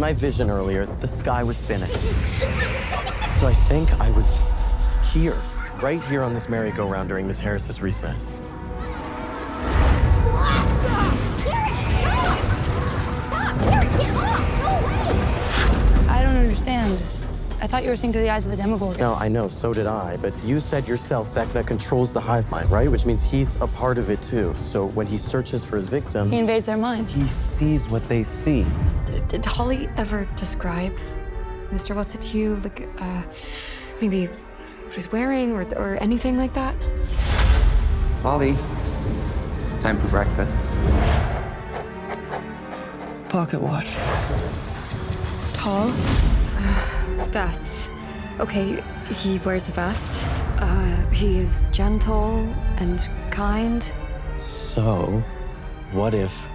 my vision earlier, the sky was spinning. So I think I was here, right here on this merry-go-round during Miss Harris's recess. I don't understand. I thought you were seeing through the eyes of the Demogorgon. No, I know, so did I. But you said yourself Vecna controls the hive mind, right? Which means he's a part of it too. So when he searches for his victims... He invades their minds. He sees what they see. Did Holly ever describe Mr. What's It to you? Like, maybe what he's wearing or anything like that? Holly, time for breakfast. Pocket watch. Tall. Vest. Okay, he wears a vest. He is gentle and kind. So, what if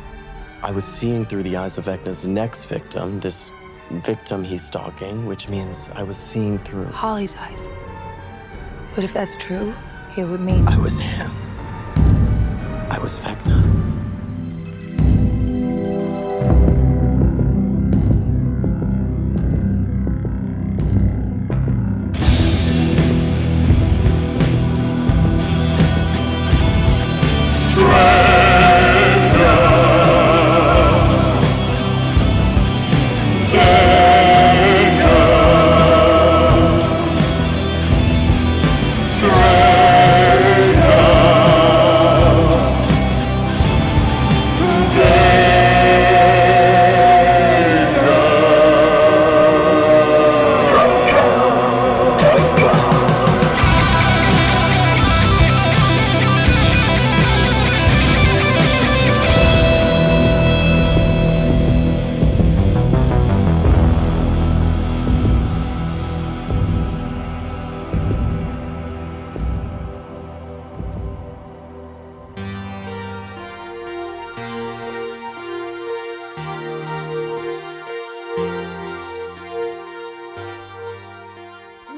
I was seeing through the eyes of Vecna's next victim, this victim he's stalking, which means I was seeing through... Holly's eyes. But if that's true, it would mean... I was him. I was Vecna.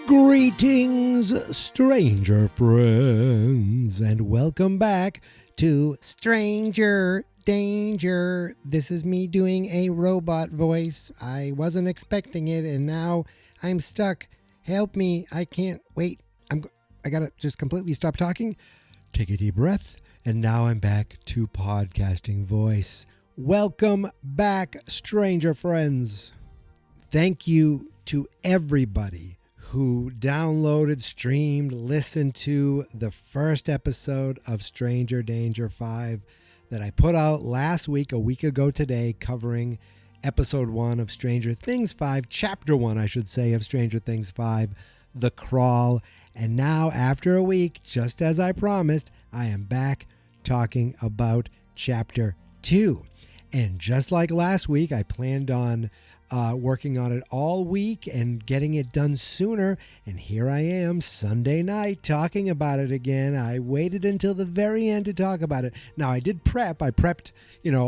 Greetings, stranger friends, and welcome back to Stranger Danger. This is me doing a robot voice. I wasn't expecting it, and now I'm stuck. Help me. I can't wait. I gotta just completely stop talking. Take a deep breath, and now I'm back to podcasting voice. Welcome back, stranger friends. Thank you to everybody who downloaded, streamed, listened to the first episode of Stranger Danger 5 that I put out last week, a week ago today, covering episode 1 of Stranger Things 5, chapter 1, I should say, of Stranger Things 5, The Crawl. And now, after a week, just as I promised, I am back talking about chapter 2. And just like last week, I planned on working on it all week and getting it done sooner. And here I am Sunday night talking about it again. I waited until the very end to talk about it. Now I did prep. I prepped,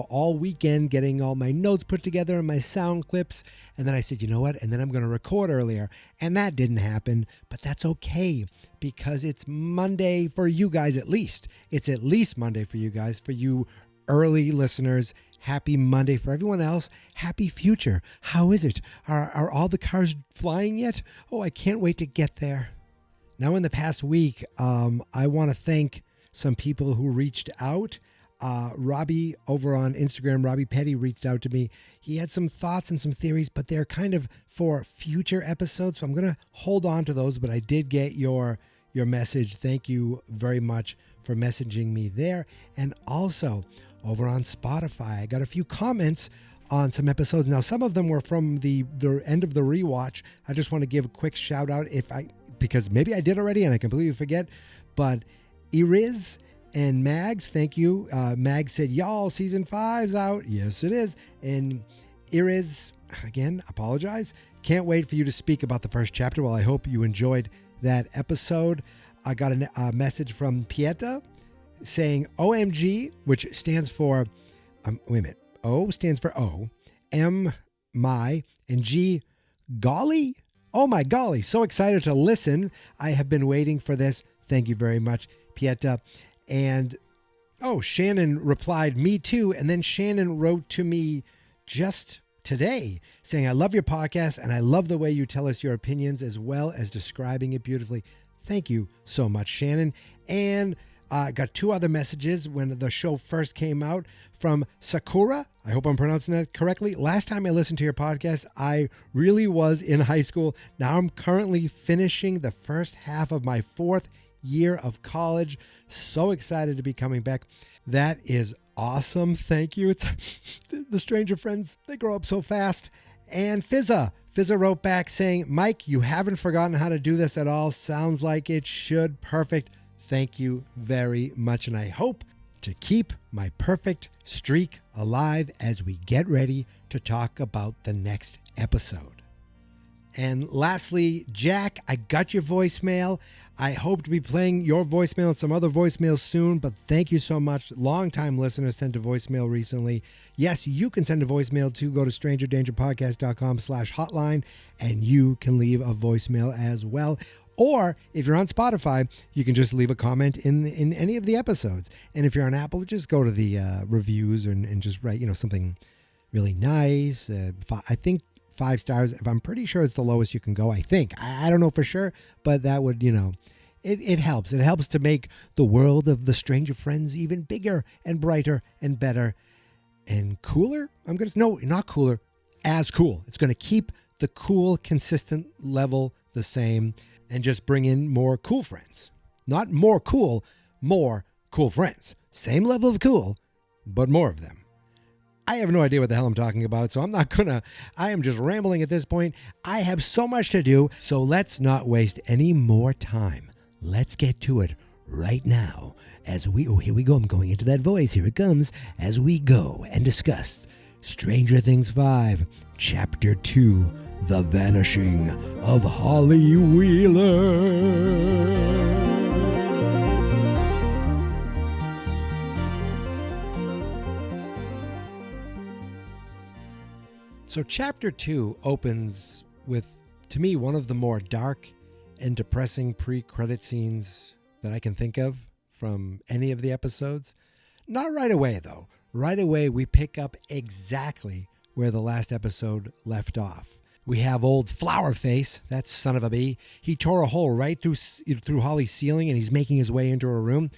all weekend, getting all my notes put together and my sound clips. And then I said, you know what? And then I'm going to record earlier. And that didn't happen, but that's okay because it's Monday for you guys at least. It's at least Monday for you guys, for you early listeners. Happy Monday. For everyone else, happy future. How is it? Are all the cars flying yet? Oh, I can't wait to get there. Now, in the past week, I want to thank some people who reached out. Robbie over on Instagram, Robbie Petty, reached out to me. He had some thoughts and some theories, but they're kind of for future episodes. So I'm going to hold on to those, but I did get your message. Thank you very much for messaging me there. And also over on Spotify, I got a few comments on some episodes. Now, some of them were from the end of the rewatch. I just want to give a quick shout out because maybe I did already and I completely forget, but Iriz and Mags, thank you. Mags said, y'all, season 5's out. Yes, it is. And Iriz, again, apologize. Can't wait for you to speak about the first chapter. Well, I hope you enjoyed that episode. I got a message from Pieta saying OMG, which stands for, wait a minute, O stands for O, M, my, and G, golly? Oh my golly, so excited to listen. I have been waiting for this. Thank you very much, Pieta. And, Shannon replied, me too. And then Shannon wrote to me just today saying, I love your podcast and I love the way you tell us your opinions as well as describing it beautifully. Thank you so much, Shannon. And I got two other messages when the show first came out from Sakura. I hope I'm pronouncing that correctly. Last time I listened to your podcast, I really was in high school. Now I'm currently finishing the first half of my 4th year of college. So excited to be coming back. That is awesome. Thank you. It's the Stranger Friends, they grow up so fast. And Fizza wrote back saying, Mike, you haven't forgotten how to do this at all. Sounds like it should. Perfect. Thank you very much. And I hope to keep my perfect streak alive as we get ready to talk about the next episode. And lastly, Jack, I got your voicemail. I hope to be playing your voicemail and some other voicemails soon, but thank you so much. Longtime listeners sent a voicemail recently. Yes, you can send a voicemail to go to strangerdangerpodcast.com/hotline and you can leave a voicemail as well. Or if you're on Spotify, you can just leave a comment in any of the episodes. And if you're on Apple, just go to the reviews and just write, something really nice. I think 5 stars. I'm pretty sure it's the lowest you can go. I think. I don't know for sure, but that would, it helps. It helps to make the world of the Stranger Friends even bigger and brighter and better and cooler. No, not cooler, as cool. It's going to keep the cool, consistent level the same and just bring in more cool friends. Not more cool friends. Same level of cool, but more of them. I have no idea what the hell I'm talking about, so I am just rambling at this point. I have so much to do, so let's not waste any more time. Let's get to it right now here we go. I'm going into that voice. Here it comes as we go and discuss Stranger Things 5, Chapter 2, The Vanishing of Holly Wheeler. So Chapter 2 opens with, to me, one of the more dark and depressing pre-credit scenes that I can think of from any of the episodes. Not right away, though. Right away, we pick up exactly where the last episode left off. We have old Flowerface, that son of a bee. He tore a hole right through Holly's ceiling, and he's making his way into her room.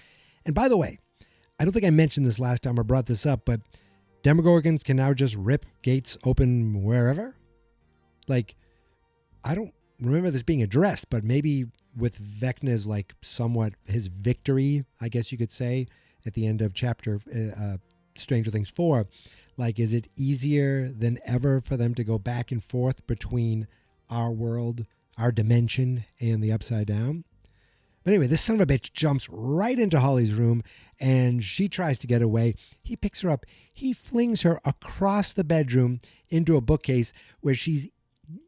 And by the way, I don't think I mentioned this last time or brought this up, but Demogorgons can now just rip gates open wherever? Like, I don't remember this being addressed, but maybe with Vecna's, somewhat his victory, I guess you could say, at the end of chapter Stranger Things 4, is it easier than ever for them to go back and forth between our world, our dimension, and the Upside Down? But anyway, this son of a bitch jumps right into Holly's room and she tries to get away. He picks her up. He flings her across the bedroom into a bookcase where she's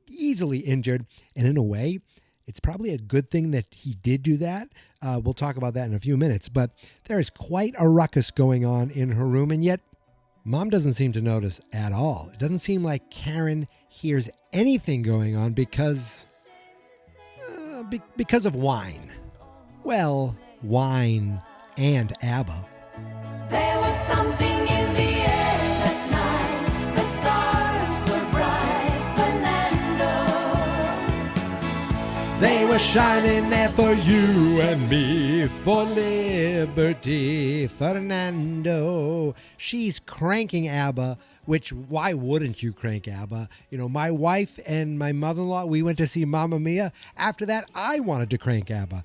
easily injured. And in a way, it's probably a good thing that he did do that. We'll talk about that in a few minutes. But there is quite a ruckus going on in her room. And yet, Mom doesn't seem to notice at all. It doesn't seem like Karen hears anything going on because of wine. Well, wine and ABBA. There was something in the air that night. The stars were bright, Fernando. They were shining there for you and me, for liberty, Fernando. She's cranking ABBA, which, why wouldn't you crank ABBA? My wife and my mother-in-law, we went to see Mamma Mia. After that, I wanted to crank ABBA.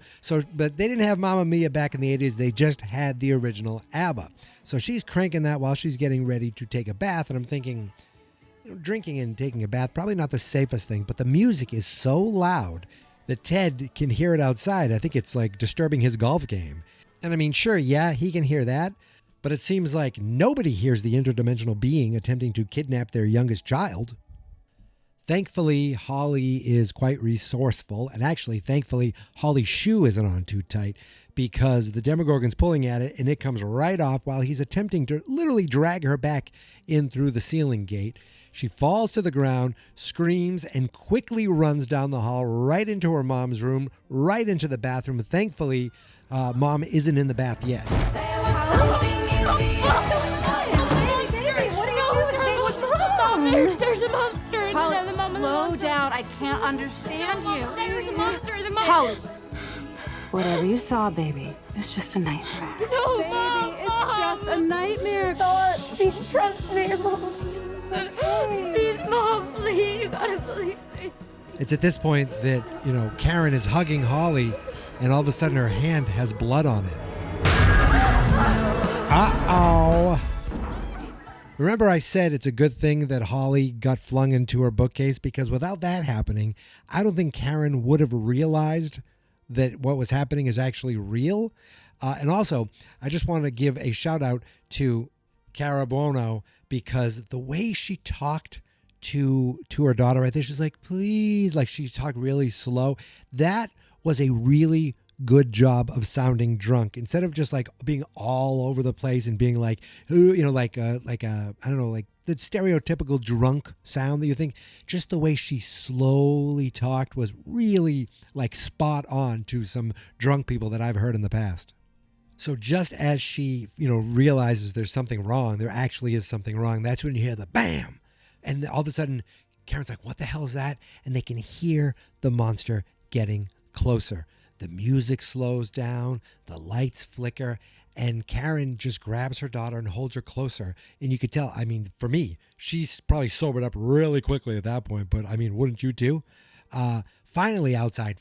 But they didn't have Mamma Mia back in the 80s. They just had the original ABBA. So she's cranking that while she's getting ready to take a bath. And I'm thinking, drinking and taking a bath, probably not the safest thing. But the music is so loud that Ted can hear it outside. I think it's disturbing his golf game. And I mean, sure, yeah, he can hear that. But it seems like nobody hears the interdimensional being attempting to kidnap their youngest child. Thankfully, Holly is quite resourceful. And actually, thankfully, Holly's shoe isn't on too tight because the Demogorgon's pulling at it and it comes right off while he's attempting to literally drag her back in through the ceiling gate. She falls to the ground, screams, and quickly runs down the hall right into her mom's room, right into the bathroom. Thankfully, Mom isn't in the bath yet. There was something in the air. There's an slow down. I can't understand you. There's a monster in the monster. Holly. Whatever you saw, baby, it's just a nightmare. No, Baby, Mom, it's Mom. just a nightmare. Please trust me, Mom. Please, Mom, please. You gotta believe me. It's at this point that, Karen is hugging Holly, and all of a sudden her hand has blood on it. Uh-oh. Remember I said it's a good thing that Holly got flung into her bookcase, because without that happening, I don't think Karen would have realized that what was happening is actually real. And also, I just wanted to give a shout out to Cara Buono, because the way she talked to her daughter, I think she's like, please, like she talked really slow. That was a really good job of sounding drunk, instead of just like being all over the place and being like, I don't know, like the stereotypical drunk sound that you think. Just the way she slowly talked was really like spot on to some drunk people that I've heard in the past. So just as she, realizes there's something wrong, there actually is something wrong, that's when you hear the bam. And all of a sudden, Karen's like, what the hell is that? And they can hear the monster getting closer. The music slows down, the lights flicker, and Karen just grabs her daughter and holds her closer. And you could tell, for me, she's probably sobered up really quickly at that point, but wouldn't you too? Finally outside,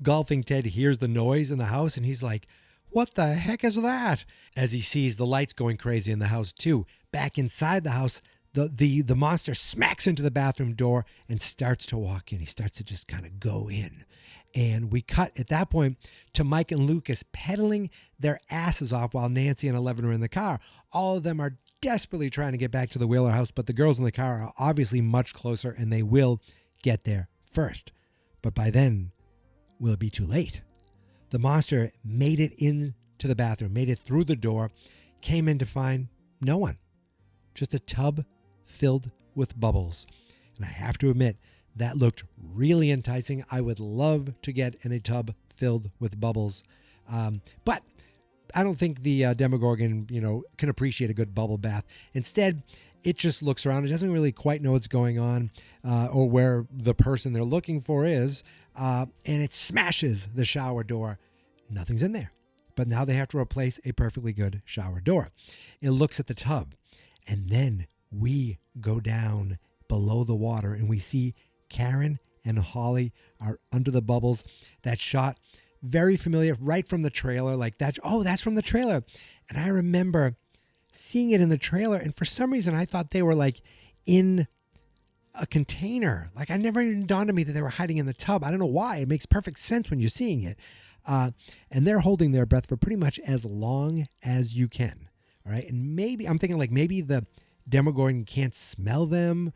Golfing Ted hears the noise in the house, and he's like, what the heck is that? As he sees the lights going crazy in the house too. Back inside the house, the monster smacks into the bathroom door and starts to walk in. He starts to just kind of go in. And we cut at that point to Mike and Lucas pedaling their asses off while Nancy and Eleven are in the car. All of them are desperately trying to get back to the Wheeler house, but the girls in the car are obviously much closer, and they will get there first. But by then, will it be too late? The monster made it into the bathroom, made it through the door, came in to find no one. Just a tub filled with bubbles. And I have to admit, that looked really enticing. I would love to get in a tub filled with bubbles. But I don't think the Demogorgon, can appreciate a good bubble bath. Instead, it just looks around. It doesn't really quite know what's going on or where the person they're looking for is. And it smashes the shower door. Nothing's in there. But now they have to replace a perfectly good shower door. It looks at the tub. And then we go down below the water and we see Karen and Holly are under the bubbles. That shot, very familiar, right from the trailer. Like that. Oh, that's from the trailer. And I remember seeing it in the trailer. And for some reason, I thought they were like in a container. Like I never even dawned on me that they were hiding in the tub. I don't know why. It makes perfect sense when you're seeing it. And they're holding their breath for pretty much as long as you can. All right. And maybe I'm thinking like maybe the Demogorgon can't smell them.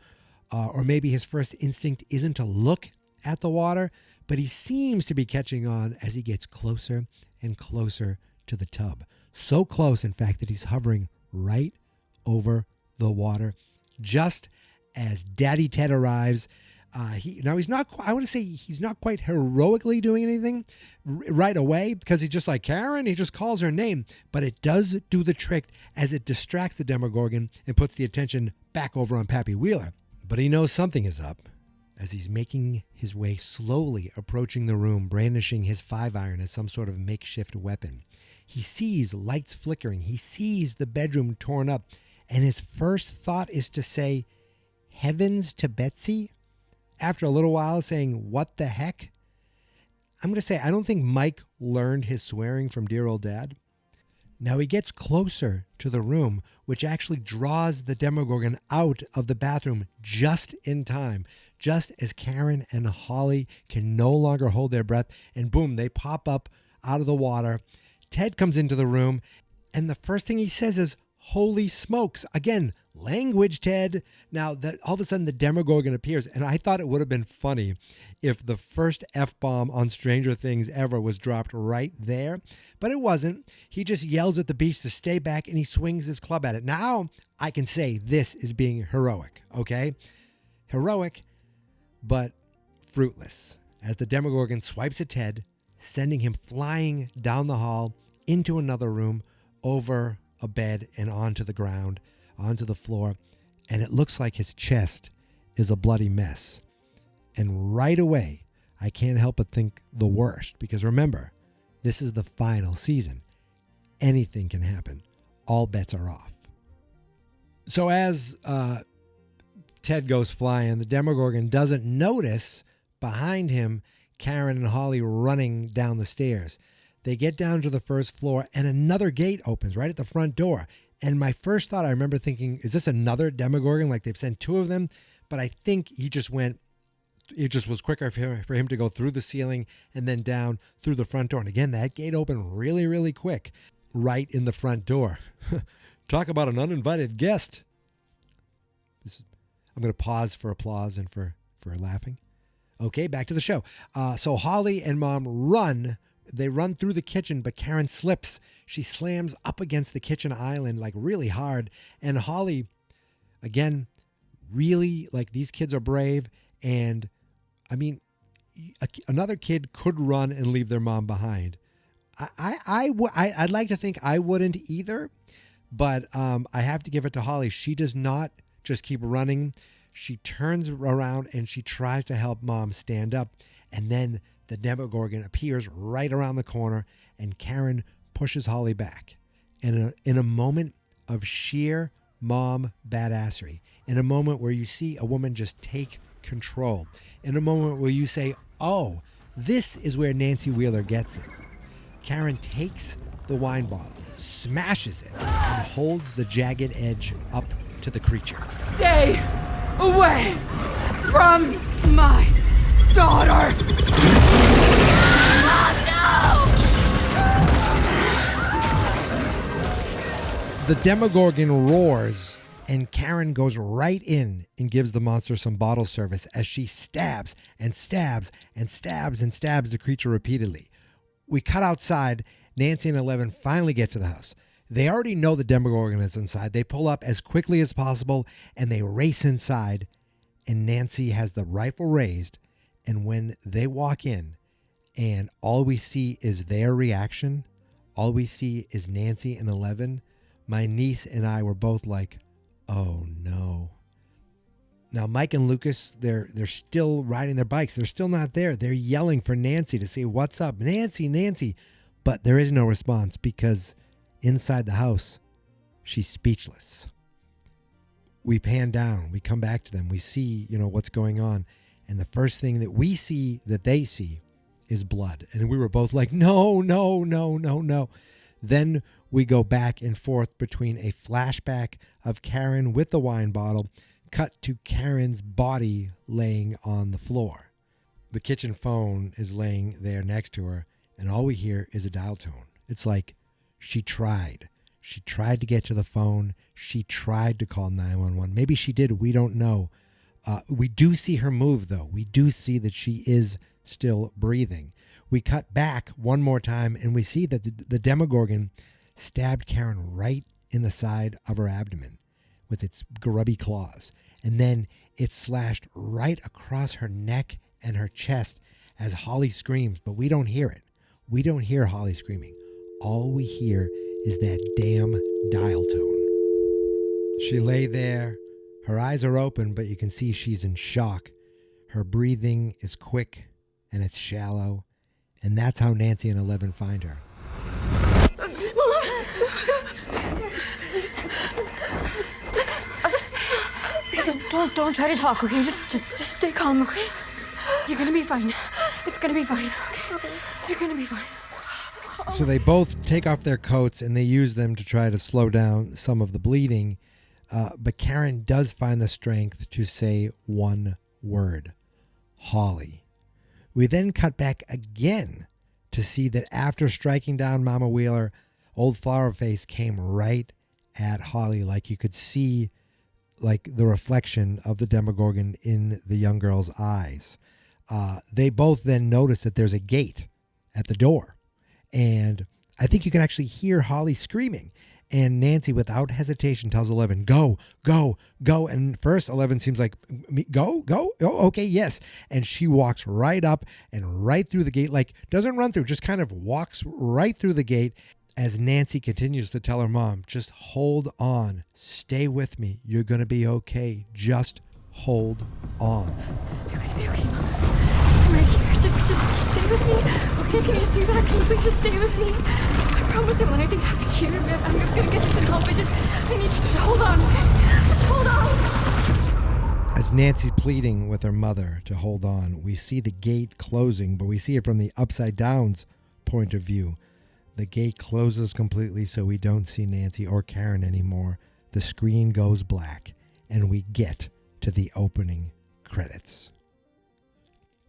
Or maybe his first instinct isn't to look at the water, but he seems to be catching on as he gets closer and closer to the tub. So close, in fact, that he's hovering right over the water. Just as Daddy Ted arrives, he's not, I want to say he's not quite heroically doing anything right away, because he's just like, Karen, he just calls her name, but it does do the trick as it distracts the Demogorgon and puts the attention back over on Pappy Wheeler. But he knows something is up as he's making his way slowly approaching the room, brandishing his 5-iron as some sort of makeshift weapon. He sees lights flickering. He sees the bedroom torn up. And his first thought is to say, heavens to Betsy? After a little while saying, what the heck? I'm going to say, I don't think Mike learned his swearing from dear old dad. Now he gets closer to the room, which actually draws the Demogorgon out of the bathroom just in time, just as Karen and Holly can no longer hold their breath, and boom, they pop up out of the water. Ted comes into the room, and the first thing he says is, holy smokes. Again, language, Ted. Now, all of a sudden, the Demogorgon appears, and I thought it would have been funny if the first F-bomb on Stranger Things ever was dropped right there, but it wasn't. He just yells at the beast to stay back, and he swings his club at it. Now, I can say this is being heroic, okay? Heroic, but fruitless, as the Demogorgon swipes at Ted, sending him flying down the hall into another room, over a bed and onto the ground, onto the floor, and it looks like his chest is a bloody mess. And right away, I can't help but think the worst, because remember, this is the final season. Anything can happen. All bets are off. So as Ted goes flying, the Demogorgon doesn't notice behind him Karen and Holly running down the stairs. They get down to the first floor and another gate opens right at the front door. And my first thought, I remember thinking, is this another Demogorgon? Like they've sent two of them? But I think he just went, it just was quicker for him to go through the ceiling and then down through the front door. And again, that gate opened really, really quick right in the front door. Talk about an uninvited guest. I'm going to pause for applause and for laughing. Okay, back to the show. So Holly and Mom run. They run through the kitchen, but Karen slips. She slams up against the kitchen island like really hard. And Holly, again, really, like, these kids are brave. And I mean, another kid could run and leave their mom behind. I'd like to think I wouldn't either, but I have to give it to Holly. She does not just keep running. She turns around and she tries to help Mom stand up. And then the Demogorgon appears right around the corner and Karen pushes Holly back. And in a moment of sheer mom badassery, in a moment where you see a woman just take control, in a moment where you say, oh, this is where Nancy Wheeler gets it. Karen takes the wine bottle, smashes it, and holds the jagged edge up to the creature. Stay away from my daughter! The Demogorgon roars, and Karen goes right in and gives the monster some bottle service as she stabs and stabs and stabs and stabs the creature repeatedly. We cut outside. Nancy and Eleven finally get to the house. They already know the Demogorgon is inside. They pull up as quickly as possible, and they race inside, and Nancy has the rifle raised, and when they walk in, and all we see is their reaction, all we see is Nancy and Eleven, my niece and I were both like, oh no. Now, Mike and Lucas, they're still riding their bikes. They're still not there. They're yelling for Nancy to say, what's up? Nancy, Nancy. But there is no response because inside the house, she's speechless. We pan down. We come back to them. We see, what's going on. And the first thing that we see, that they see, is blood. And we were both like, no, no, no, no, no. Then we go back and forth between a flashback of Karen with the wine bottle, cut to Karen's body laying on the floor. The kitchen phone is laying there next to her, and all we hear is a dial tone. It's like she tried. She tried to get to the phone. She tried to call 911. Maybe she did. We don't know. We do see her move, though. We do see that she is still breathing. We cut back one more time, and we see that the Demogorgon stabbed Karen right in the side of her abdomen with its grubby claws. And then it slashed right across her neck and her chest as Holly screams, but we don't hear it. We don't hear Holly screaming. All we hear is that damn dial tone. She lay there. Her eyes are open, but you can see she's in shock. Her breathing is quick and it's shallow. And that's how Nancy and Eleven find her. Don't try to talk, okay? Just stay calm, okay? You're gonna be fine. It's gonna be fine, okay? You're gonna be fine. So they both take off their coats and they use them to try to slow down some of the bleeding. But Karen does find the strength to say one word: Holly. We then cut back again to see that after striking down Mama Wheeler, Old Flowerface came right at Holly. Like you could see like the reflection of the Demogorgon in the young girl's eyes. They both then notice that there's a gate at the door. And I think you can actually hear Holly screaming. And Nancy, without hesitation, tells Eleven, go, go, go. And first, Eleven seems like, go? Oh, okay, yes. And she walks right up and right through the gate, like doesn't run through, just kind of walks right through the gate as Nancy continues to tell her mom, just hold on, stay with me. You're going to be okay. Just hold on. You're gonna be okay, Mom. I'm right here. Just stay with me. Okay, can you just do that? Can you please just stay with me? I promise I won't let anything happen to you. I'm gonna get you some help. I need you to hold on. Just hold on. As Nancy's pleading with her mother to hold on, we see the gate closing, but we see it from the upside down's point of view. The gate closes completely, so we don't see Nancy or Karen anymore. The screen goes black, and we get to the opening credits.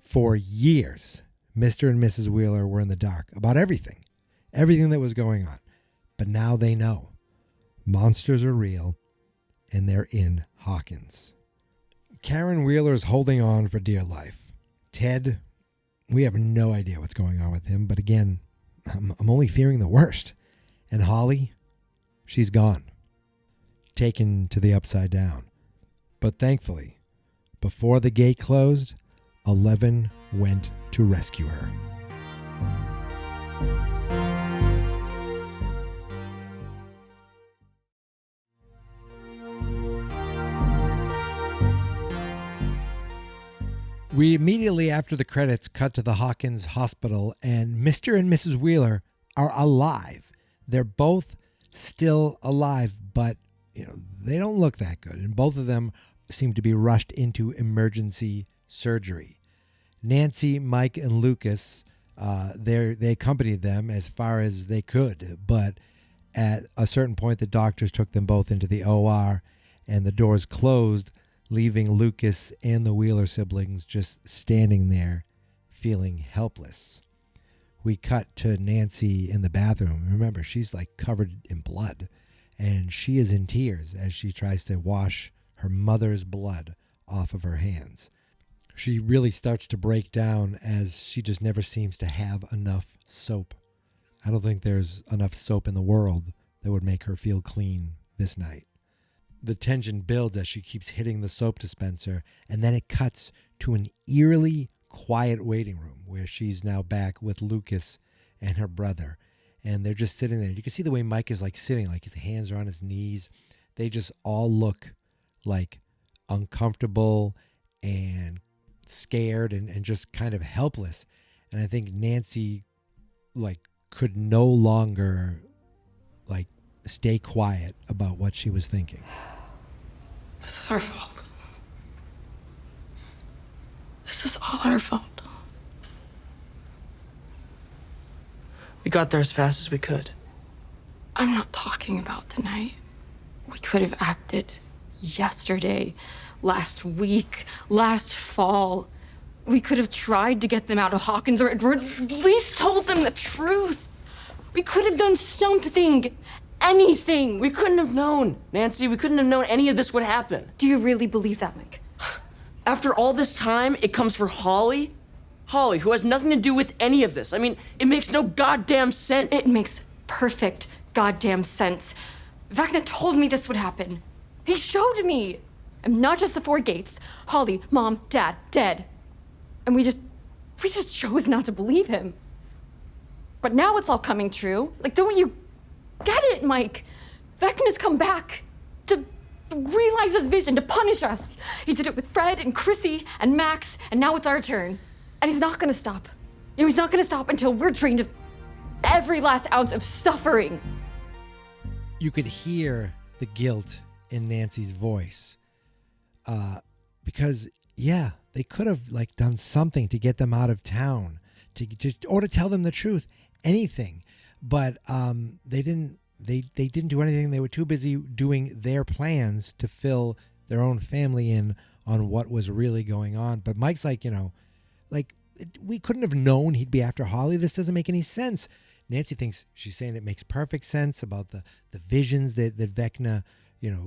For years, Mr. and Mrs. Wheeler were in the dark about everything that was going on. But now they know. Monsters are real, and they're in Hawkins. Karen Wheeler is holding on for dear life. Ted, we have no idea what's going on with him, but again, I'm only fearing the worst. And Holly, she's gone. Taken to the upside down. But thankfully, before the gate closed, 11 went to rescue her. We immediately after the credits cut to the Hawkins Hospital, and Mr. and Mrs. Wheeler are alive. They're both still alive, but they don't look that good, and both of them seem to be rushed into emergency surgery. Nancy, Mike, and Lucas, they accompanied them as far as they could, but at a certain point, the doctors took them both into the OR, and the doors closed, leaving Lucas and the Wheeler siblings just standing there, feeling helpless. We cut to Nancy in the bathroom. Remember, she's like covered in blood, and she is in tears as she tries to wash her mother's blood off of her hands. She really starts to break down as she just never seems to have enough soap. I don't think there's enough soap in the world that would make her feel clean this night. The tension builds as she keeps hitting the soap dispenser, and then it cuts to an eerily quiet waiting room where she's now back with Lucas and her brother. And they're just sitting there. You can see the way Mike is like sitting, like his hands are on his knees. They just all look like uncomfortable and scared and just kind of helpless. And I think Nancy could no longer stay quiet about what she was thinking. This is our fault. This is all our fault. We got there as fast as we could. I'm not talking about tonight. We could have acted yesterday, last week, last fall. We could have tried to get them out of Hawkins or at least told them the truth. We could have done something, anything. We couldn't have known, Nancy. We couldn't have known any of this would happen. Do you really believe that, Mike? After all this time, it comes for Holly? Holly, who has nothing to do with any of this. I mean, it makes no goddamn sense. It makes perfect goddamn sense. Vecna told me this would happen. He showed me. And not just the 4 gates. Holly, Mom, Dad, dead. And we just chose not to believe him. But now it's all coming true. Don't you get it, Mike? Vecna's come back to realize his vision, to punish us. He did it with Fred and Chrissy and Max, and now it's our turn. And he's not gonna stop. He's not gonna stop until we're drained of every last ounce of suffering. You could hear the guilt in Nancy's voice. Because, yeah, they could have done something to get them out of town, or to tell them the truth, anything. But they didn't do anything. They were too busy doing their plans to fill their own family in on what was really going on. But Mike's we couldn't have known he'd be after Holly. This doesn't make any sense. Nancy thinks she's saying it makes perfect sense about the visions that Vecna,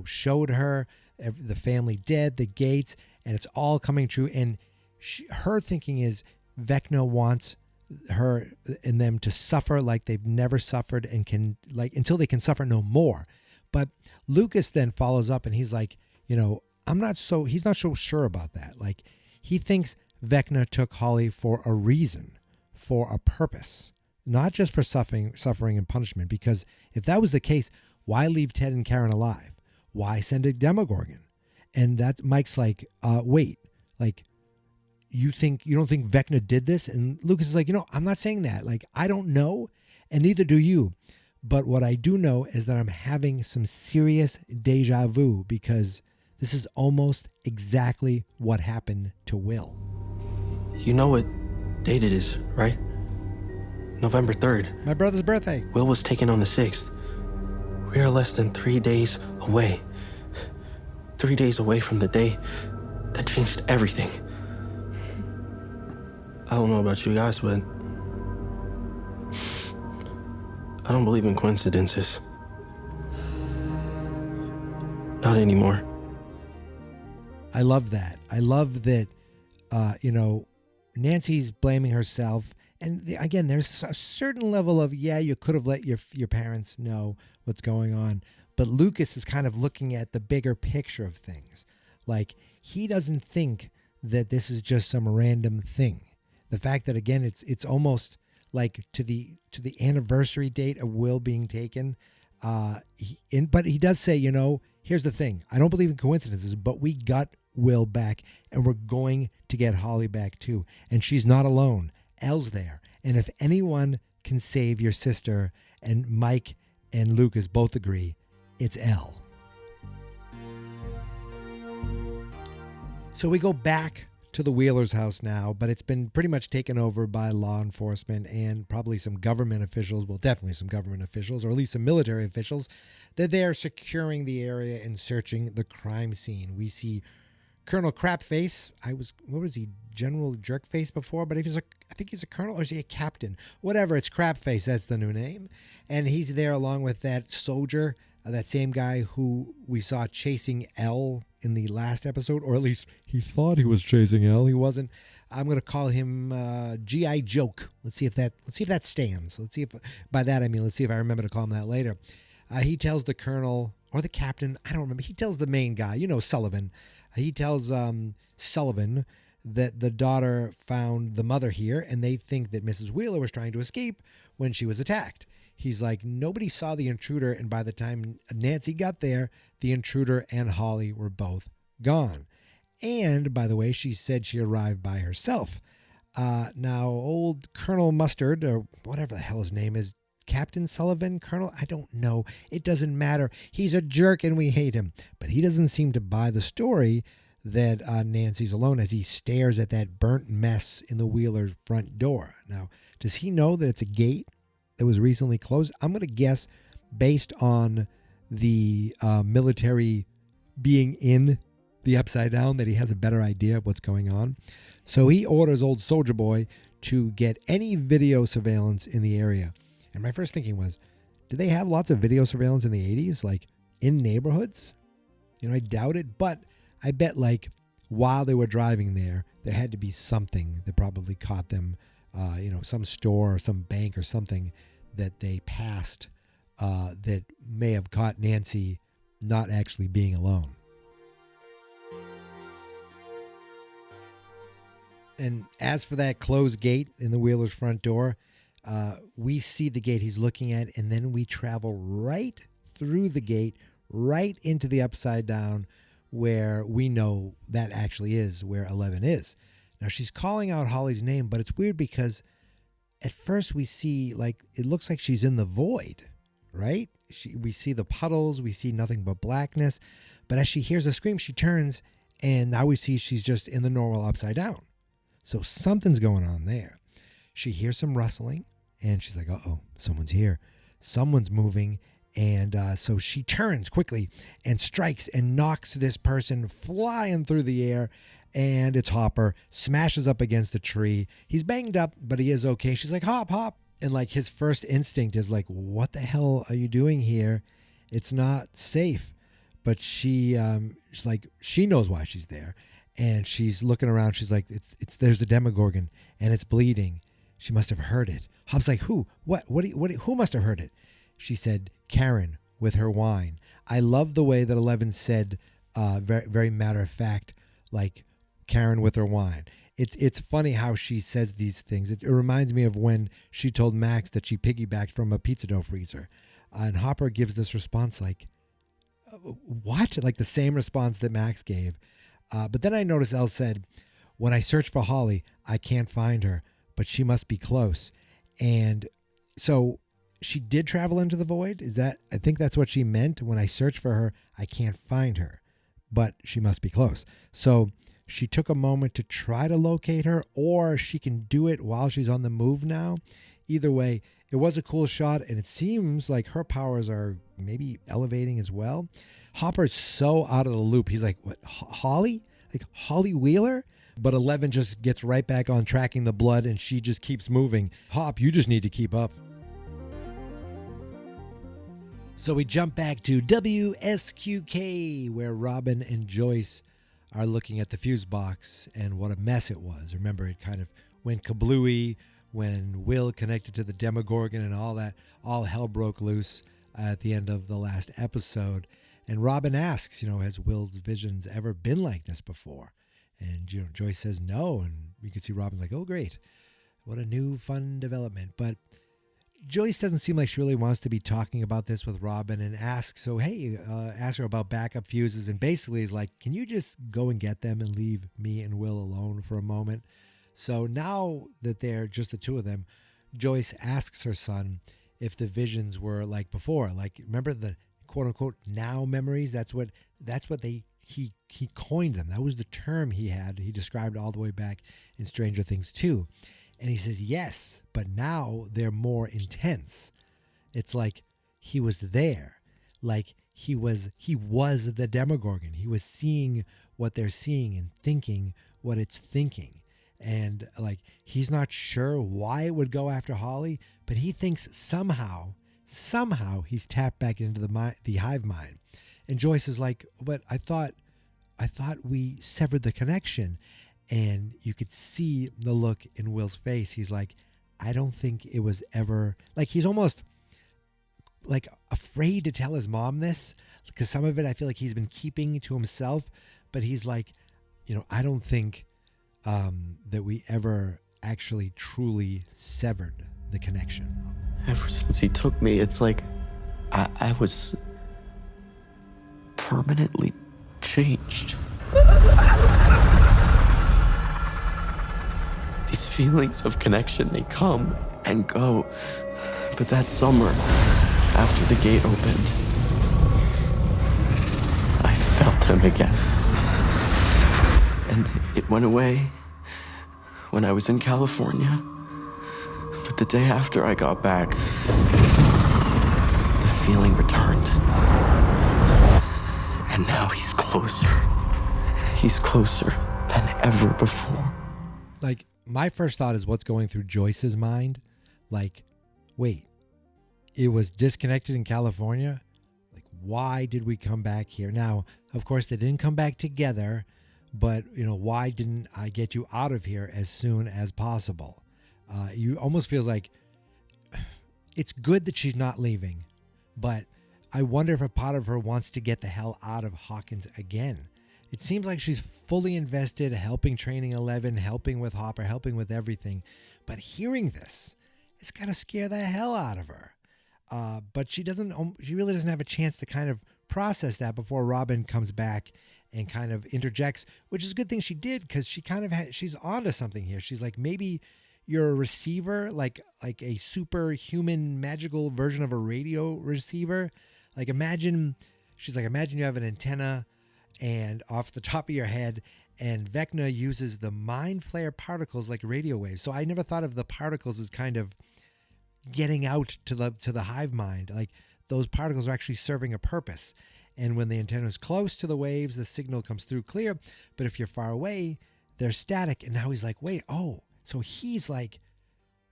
showed her, the family dead, the gates, and it's all coming true. And her thinking is Vecna wants her and them to suffer like they've never suffered and can until they can suffer no more. But Lucas then follows up and he's like, he's not so sure about that. He thinks Vecna took Holly for a reason, for a purpose, not just for suffering and punishment. Because if that was the case, why leave Ted and Karen alive? Why send a Demogorgon? And that Mike's like, wait, like, you don't think Vecna did this? And Lucas is like, I'm not saying that. Like, I don't know, and neither do you. But what I do know is that I'm having some serious deja vu because this is almost exactly what happened to Will. You know what date it is, right? November 3rd. My brother's birthday. Will was taken on the 6th. We are less than 3 days away. 3 days away from the day that changed everything. I don't know about you guys, but I don't believe in coincidences. Not anymore. I love that. I love that, Nancy's blaming herself. And again, there's a certain level of, you could have let your parents know what's going on. But Lucas is kind of looking at the bigger picture of things. Like, he doesn't think that this is just some random thing. The fact that, again, it's almost like to the anniversary date of Will being taken. But he does say, here's the thing. I don't believe in coincidences, but we got Will back, and we're going to get Holly back too. And she's not alone. Elle's there. And if anyone can save your sister, and Mike and Lucas both agree, it's Elle. So we go back to the Wheelers' house now, but it's been pretty much taken over by law enforcement and probably some government officials. Well, definitely some government officials, or at least some military officials, that they are securing the area and searching the crime scene. We see Colonel Crapface. What was he, General Jerkface before? But I think he's a colonel, or is he a captain? Whatever, it's Crapface. That's the new name. And he's there along with that soldier, that same guy who we saw chasing Elle in the last episode, or at least he thought he was chasing Elle. He wasn't. I'm going to call him G.I. Joke. Let's see if that stands. Let's see if by that I mean let's see if I remember to call him that later. He tells the colonel or the captain, I don't remember. He tells the main guy, Sullivan. He tells Sullivan that the daughter found the mother here, and they think that Mrs. Wheeler was trying to escape when she was attacked. He's like, nobody saw the intruder, and by the time Nancy got there, the intruder and Holly were both gone. And, by the way, she said she arrived by herself. Now, old Colonel Mustard, or whatever the hell his name is, Captain Sullivan, Colonel, I don't know. It doesn't matter. He's a jerk and we hate him. But he doesn't seem to buy the story that Nancy's alone as he stares at that burnt mess in the Wheeler's front door. Now, does he know that it's a gate that was recently closed? I'm going to guess, based on the military being in the Upside Down, that he has a better idea of what's going on. So he orders old Soldier Boy to get any video surveillance in the area. And my first thinking was, did they have lots of video surveillance in the 80s, like in neighborhoods? I doubt it, but I bet like while they were driving there had to be something that probably caught them, some store or some bank or something that they passed that may have caught Nancy not actually being alone. And as for that closed gate in the Wheeler's front door, we see the gate he's looking at, and then we travel right through the gate, right into the Upside Down, where we know that actually is where 11 is. Now, she's calling out Holly's name, but it's weird because at first we see, like, it looks like she's in the void, right? We see the puddles, we see nothing but blackness, but as she hears a scream, she turns, and now we see she's just in the normal Upside Down. So something's going on there. She hears some rustling, and she's like, uh-oh, someone's here. Someone's moving, and so she turns quickly and strikes and knocks this person flying through the air, and it's Hopper, smashes up against a tree. He's banged up, but he is okay. She's like, hop, hop. And like his first instinct is like, what the hell are you doing here? It's not safe. But she's like, she knows why she's there. And she's looking around. She's like, there's a Demogorgon, and it's bleeding. She must have heard it. Hop's like, who? What? Who must have heard it? She said, Karen, with her whine. I love the way that 11 said, very, very matter of fact, like Karen with her whine. It's funny how she says these things. It reminds me of when she told Max that she piggybacked from a pizza dough freezer. And Hopper gives this response like, what? Like the same response that Max gave. But then I noticed Elle said, when I search for Holly, I can't find her, but she must be close. And so she did travel into the void. I think that's what she meant. When I search for her, I can't find her, but she must be close. So she took a moment to try to locate her, or she can do it while she's on the move now. Either way, it was a cool shot, and it seems like her powers are maybe elevating as well. Hopper's so out of the loop. He's like, what, Holly? Like Holly Wheeler? But 11 just gets right back on tracking the blood, and she just keeps moving. Hop, you just need to keep up. So we jump back to WSQK, where Robin and Joyce are looking at the fuse box and what a mess it was. Remember, it kind of went kablooey when Will connected to the Demogorgon and all that. All hell broke loose at the end of the last episode. And Robin asks, has Will's visions ever been like this before? And, Joyce says no. And you can see Robin's like, oh, great. What a new, fun development. But Joyce doesn't seem like she really wants to be talking about this with Robin and asks her about backup fuses, and basically is like, can you just go and get them and leave me and Will alone for a moment? So now that they're just the two of them, Joyce asks her son if the visions were like before. Like, remember the quote unquote now memories? That's what he coined them. That was the term he described all the way back in Stranger Things 2. And he says, yes, but now they're more intense. It's like he was there. Like he was the Demogorgon. He was seeing what they're seeing and thinking what it's thinking. And like, he's not sure why it would go after Holly, but he thinks somehow he's tapped back into the hive mind. And Joyce is like, but I thought we severed the connection. And you could see the look in Will's face. He's like, I don't think it was ever, like, he's almost like afraid to tell his mom this, because some of it I feel like he's been keeping to himself. But he's like, I don't think that we ever actually truly severed the connection. Ever since he took me, it's like I was permanently changed. These feelings of connection, they come and go. But that summer, after the gate opened, I felt him again. And it went away when I was in California. But the day after I got back, the feeling returned. And now he's closer. He's closer than ever before. Like, my first thought is what's going through Joyce's mind. Like, wait, it was disconnected in California? Like, why did we come back here? Now, of course, they didn't come back together, but, why didn't I get you out of here as soon as possible? You almost feels like it's good that she's not leaving, but I wonder if a part of her wants to get the hell out of Hawkins again. It seems like she's fully invested, helping Training 11, helping with Hopper, helping with everything. But hearing this, it's got to scare the hell out of her. But she really doesn't have a chance to kind of process that before Robin comes back and kind of interjects, which is a good thing she did, because she kind of she's onto something here. She's like, maybe you're a receiver, like a superhuman magical version of a radio receiver. Like, imagine you have an antenna and off the top of your head, and Vecna uses the mind flare particles like radio waves. So I never thought of the particles as kind of getting out to the hive mind. Like, those particles are actually serving a purpose. And when the antenna is close to the waves, the signal comes through clear. But if you're far away, they're static. And now he's like, wait, so he's like,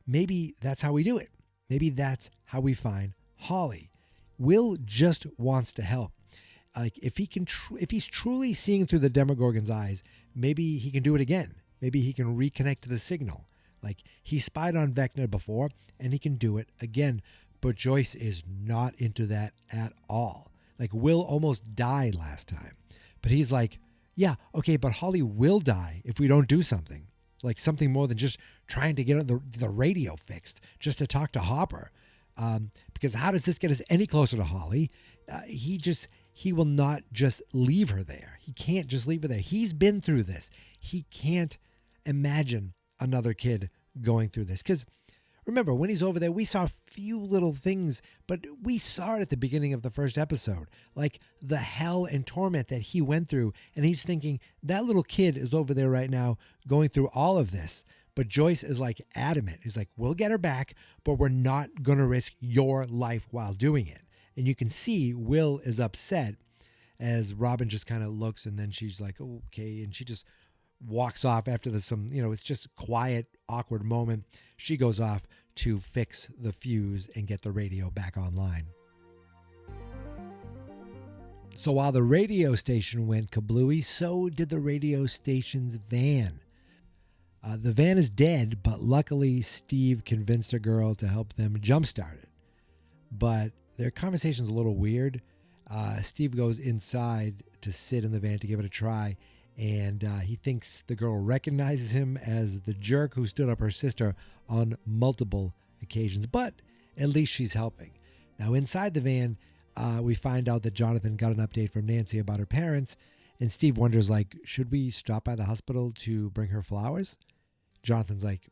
maybe that's how we do it. Maybe that's how we find Holly. Will just wants to help. Like, if he's truly seeing through the Demogorgon's eyes, maybe he can do it again. Maybe he can reconnect to the signal. Like, he spied on Vecna before, and he can do it again. But Joyce is not into that at all. Like, Will almost died last time. But he's like, yeah, okay, but Holly will die if we don't do something. Like, something more than just trying to get the radio fixed, just to talk to Hopper. Because how does this get us any closer to Holly? he will not just leave her there. He can't just leave her there. He's been through this. He can't imagine another kid going through this. Because remember, when he's over there, we saw a few little things, but we saw it at the beginning of the first episode, like the hell and torment that he went through. And he's thinking that little kid is over there right now going through all of this. But Joyce is like adamant. He's like, we'll get her back, but we're not going to risk your life while doing it. And you can see Will is upset as Robin just kind of looks, and then she's like, okay. And she just walks off after there's some, it's just a quiet, awkward moment. She goes off to fix the fuse and get the radio back online. So while the radio station went kablooey, so did the radio station's van. The van is dead, but luckily Steve convinced a girl to help them jumpstart it. But their conversation's a little weird. Steve goes inside to sit in the van to give it a try, and he thinks the girl recognizes him as the jerk who stood up her sister on multiple occasions, but at least she's helping. Now inside the van, we find out that Jonathan got an update from Nancy about her parents, and Steve wonders, like, should we stop by the hospital to bring her flowers? Jonathan's like,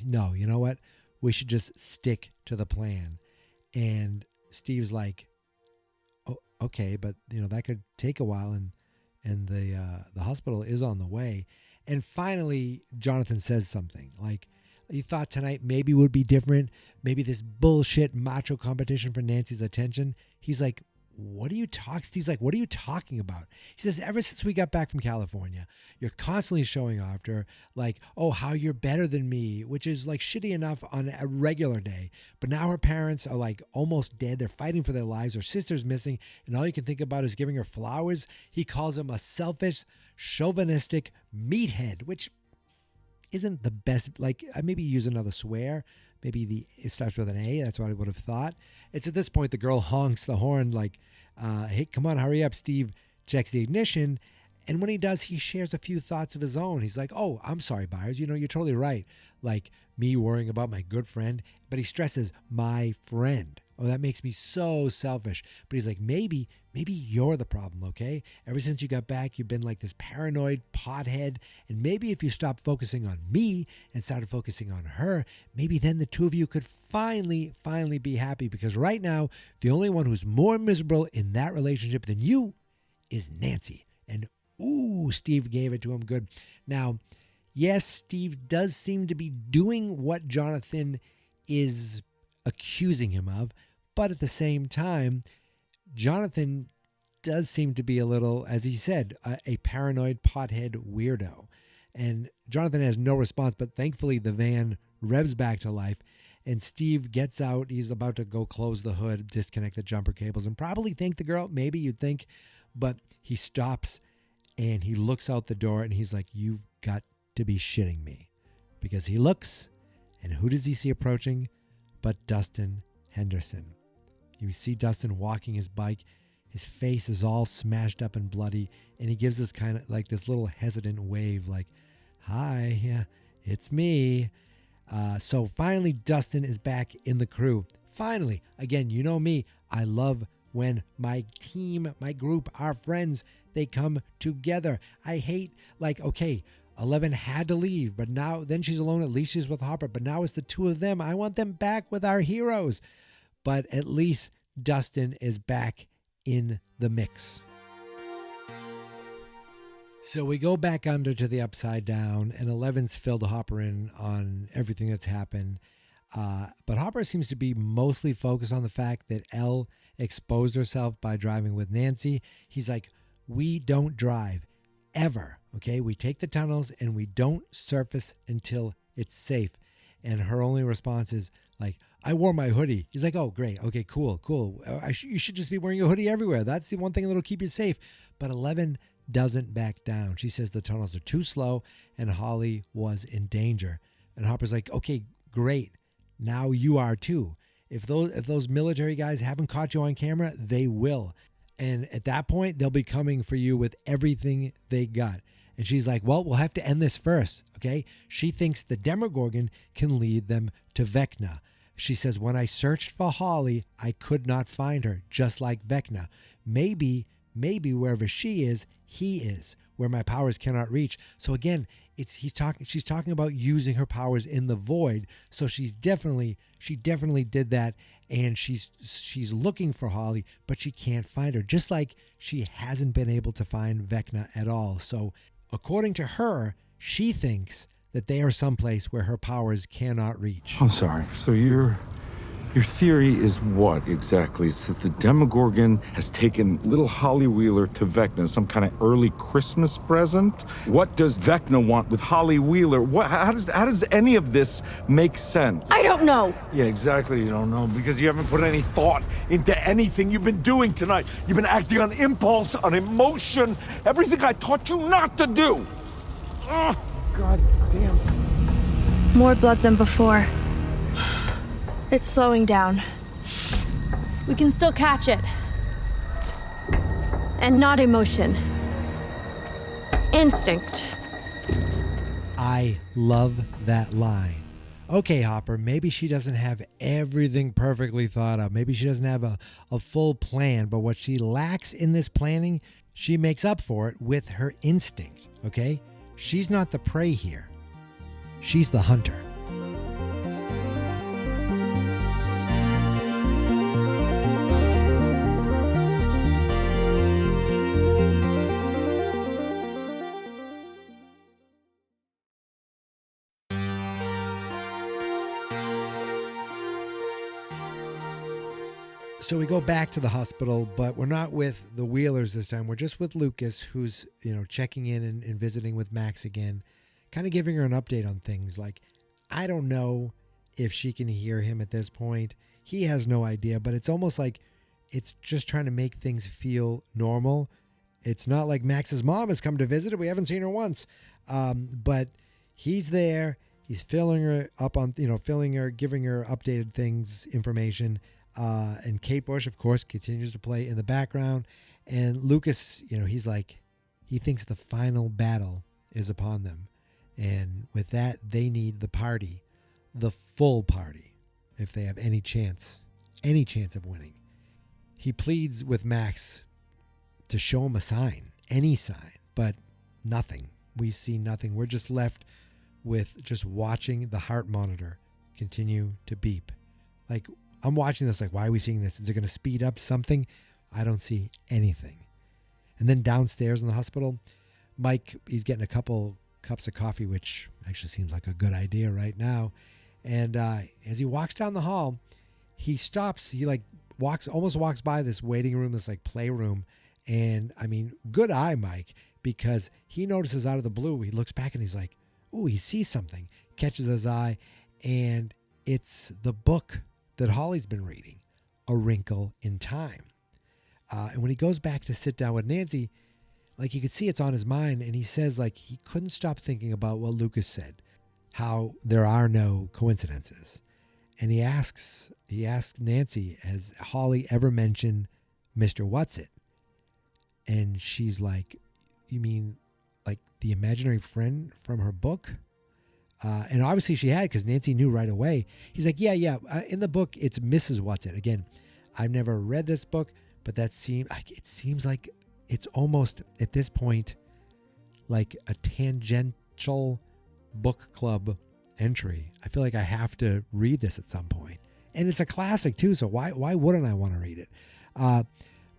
no, you know what? We should just stick to the plan. And Steve's like, oh, okay, but that could take a while, and the hospital is on the way. And finally, Jonathan says something like, you thought tonight maybe would be different. Maybe this bullshit macho competition for Nancy's attention. He's like, Steve's like, what are you talking about? He says, ever since we got back from California, you're constantly showing off to her, like, oh, how you're better than me, which is like shitty enough on a regular day. But now her parents are like almost dead. They're fighting for their lives. Her sister's missing. And all you can think about is giving her flowers. He calls him a selfish, chauvinistic meathead, which isn't the best. Like, maybe use another swear. Maybe it starts with an A. That's what I would have thought. It's at this point the girl honks the horn like, hey, come on, hurry up. Steve checks the ignition. And when he does, he shares a few thoughts of his own. He's like, oh, I'm sorry, Byers. You're totally right. Like me worrying about my good friend. But he stresses my friend. Oh, that makes me so selfish. But he's like, maybe you're the problem, okay? Ever since you got back, you've been like this paranoid pothead. And maybe if you stopped focusing on me and started focusing on her, maybe then the two of you could finally be happy. Because right now, the only one who's more miserable in that relationship than you is Nancy. And ooh, Steve gave it to him good. Now, yes, Steve does seem to be doing what Jonathan is accusing him of. But at the same time, Jonathan does seem to be a little, as he said, a paranoid pothead weirdo. And Jonathan has no response, but thankfully the van revs back to life. And Steve gets out. He's about to go close the hood, disconnect the jumper cables, and probably thank the girl. Maybe you'd think. But he stops and he looks out the door and he's like, you've got to be shitting me. Because he looks, and who does he see approaching but Dustin Henderson? You see Dustin walking his bike. His face is all smashed up and bloody, and he gives this kind of like this little hesitant wave like, hi, yeah, it's me. So finally, Dustin is back in the crew. Finally, again, you know me, I love when my team, my group, our friends, they come together. I hate, like, okay, 11 had to leave, but then she's alone. At least she's with Hopper, but now it's the two of them. I want them back with our heroes. But at least Dustin is back in the mix. So we go back under to the Upside Down, and 11's filled Hopper in on everything that's happened. But Hopper seems to be mostly focused on the fact that Elle exposed herself by driving with Nancy. He's like, we don't drive ever, okay? We take the tunnels and we don't surface until it's safe. And her only response is like, I wore my hoodie. He's like, oh, great. Okay, cool. You should just be wearing a hoodie everywhere. That's the one thing that'll keep you safe. But 11 doesn't back down. She says the tunnels are too slow and Holly was in danger. And Hopper's like, okay, great. Now you are too. If those military guys haven't caught you on camera, they will. And at that point, they'll be coming for you with everything they got. And she's like, well, we'll have to end this first, okay? She thinks the Demogorgon can lead them to Vecna. She says, when I searched for Holly, I could not find her, just like Vecna. Maybe wherever she is, he is, where my powers cannot reach. So again, she's talking about using her powers in the void. So she definitely did that, and she's looking for Holly, but she can't find her, just like she hasn't been able to find Vecna at all. So according to her, she thinks that they are someplace where her powers cannot reach. I'm sorry. So your theory is what exactly? It's that the Demogorgon has taken little Holly Wheeler to Vecna, some kind of early Christmas present? What does Vecna want with Holly Wheeler? How does any of this make sense? I don't know. Yeah, exactly. You don't know because you haven't put any thought into anything you've been doing tonight. You've been acting on impulse, on emotion, everything I taught you not to do. Ugh, God damn. More blood than before. It's slowing down. We can still catch it. And not emotion. Instinct. I love that line. Okay, Hopper, maybe she doesn't have everything perfectly thought out. Maybe she doesn't have a full plan, but what she lacks in this planning, she makes up for it with her instinct, okay? She's not the prey here. She's the hunter. So we go back to the hospital, but we're not with the Wheelers this time. We're just with Lucas, who's, checking in and visiting with Max again, kind of giving her an update on things. Like, I don't know if she can hear him at this point. He has no idea, but it's almost like it's just trying to make things feel normal. It's not like Max's mom has come to visit. We haven't seen her once. But he's there. He's filling her up on, giving her updated things, information. And Kate Bush, of course, continues to play in the background. And Lucas, he's like, he thinks the final battle is upon them. And with that, they need the party, the full party, if they have any chance of winning. He pleads with Max to show him a sign, any sign, but nothing. We see nothing. We're just left with just watching the heart monitor continue to beep. Like, I'm watching this like, why are we seeing this? Is it going to speed up something? I don't see anything. And then downstairs in the hospital, Mike, he's getting a couple cups of coffee, which actually seems like a good idea right now. And as he walks down the hall, he stops. He almost walks by this waiting room, this like playroom. And I mean, good eye, Mike, because he notices out of the blue, he looks back and he's like, ooh, he sees something, catches his eye. And it's the book that Holly's been reading, A Wrinkle in Time. And when he goes back to sit down with Nancy, like you could see it's on his mind, and he says like he couldn't stop thinking about what Lucas said, how there are no coincidences. And he asks Nancy, has Holly ever mentioned Mr. What's-It? And she's like, you mean like the imaginary friend from her book? And obviously she had, because Nancy knew right away. He's like, yeah. In the book, it's Mrs. What's-It. Again, I've never read this book, but it seems like it's almost at this point like a tangential book club entry. I feel like I have to read this at some point. And it's a classic too, so why wouldn't I want to read it?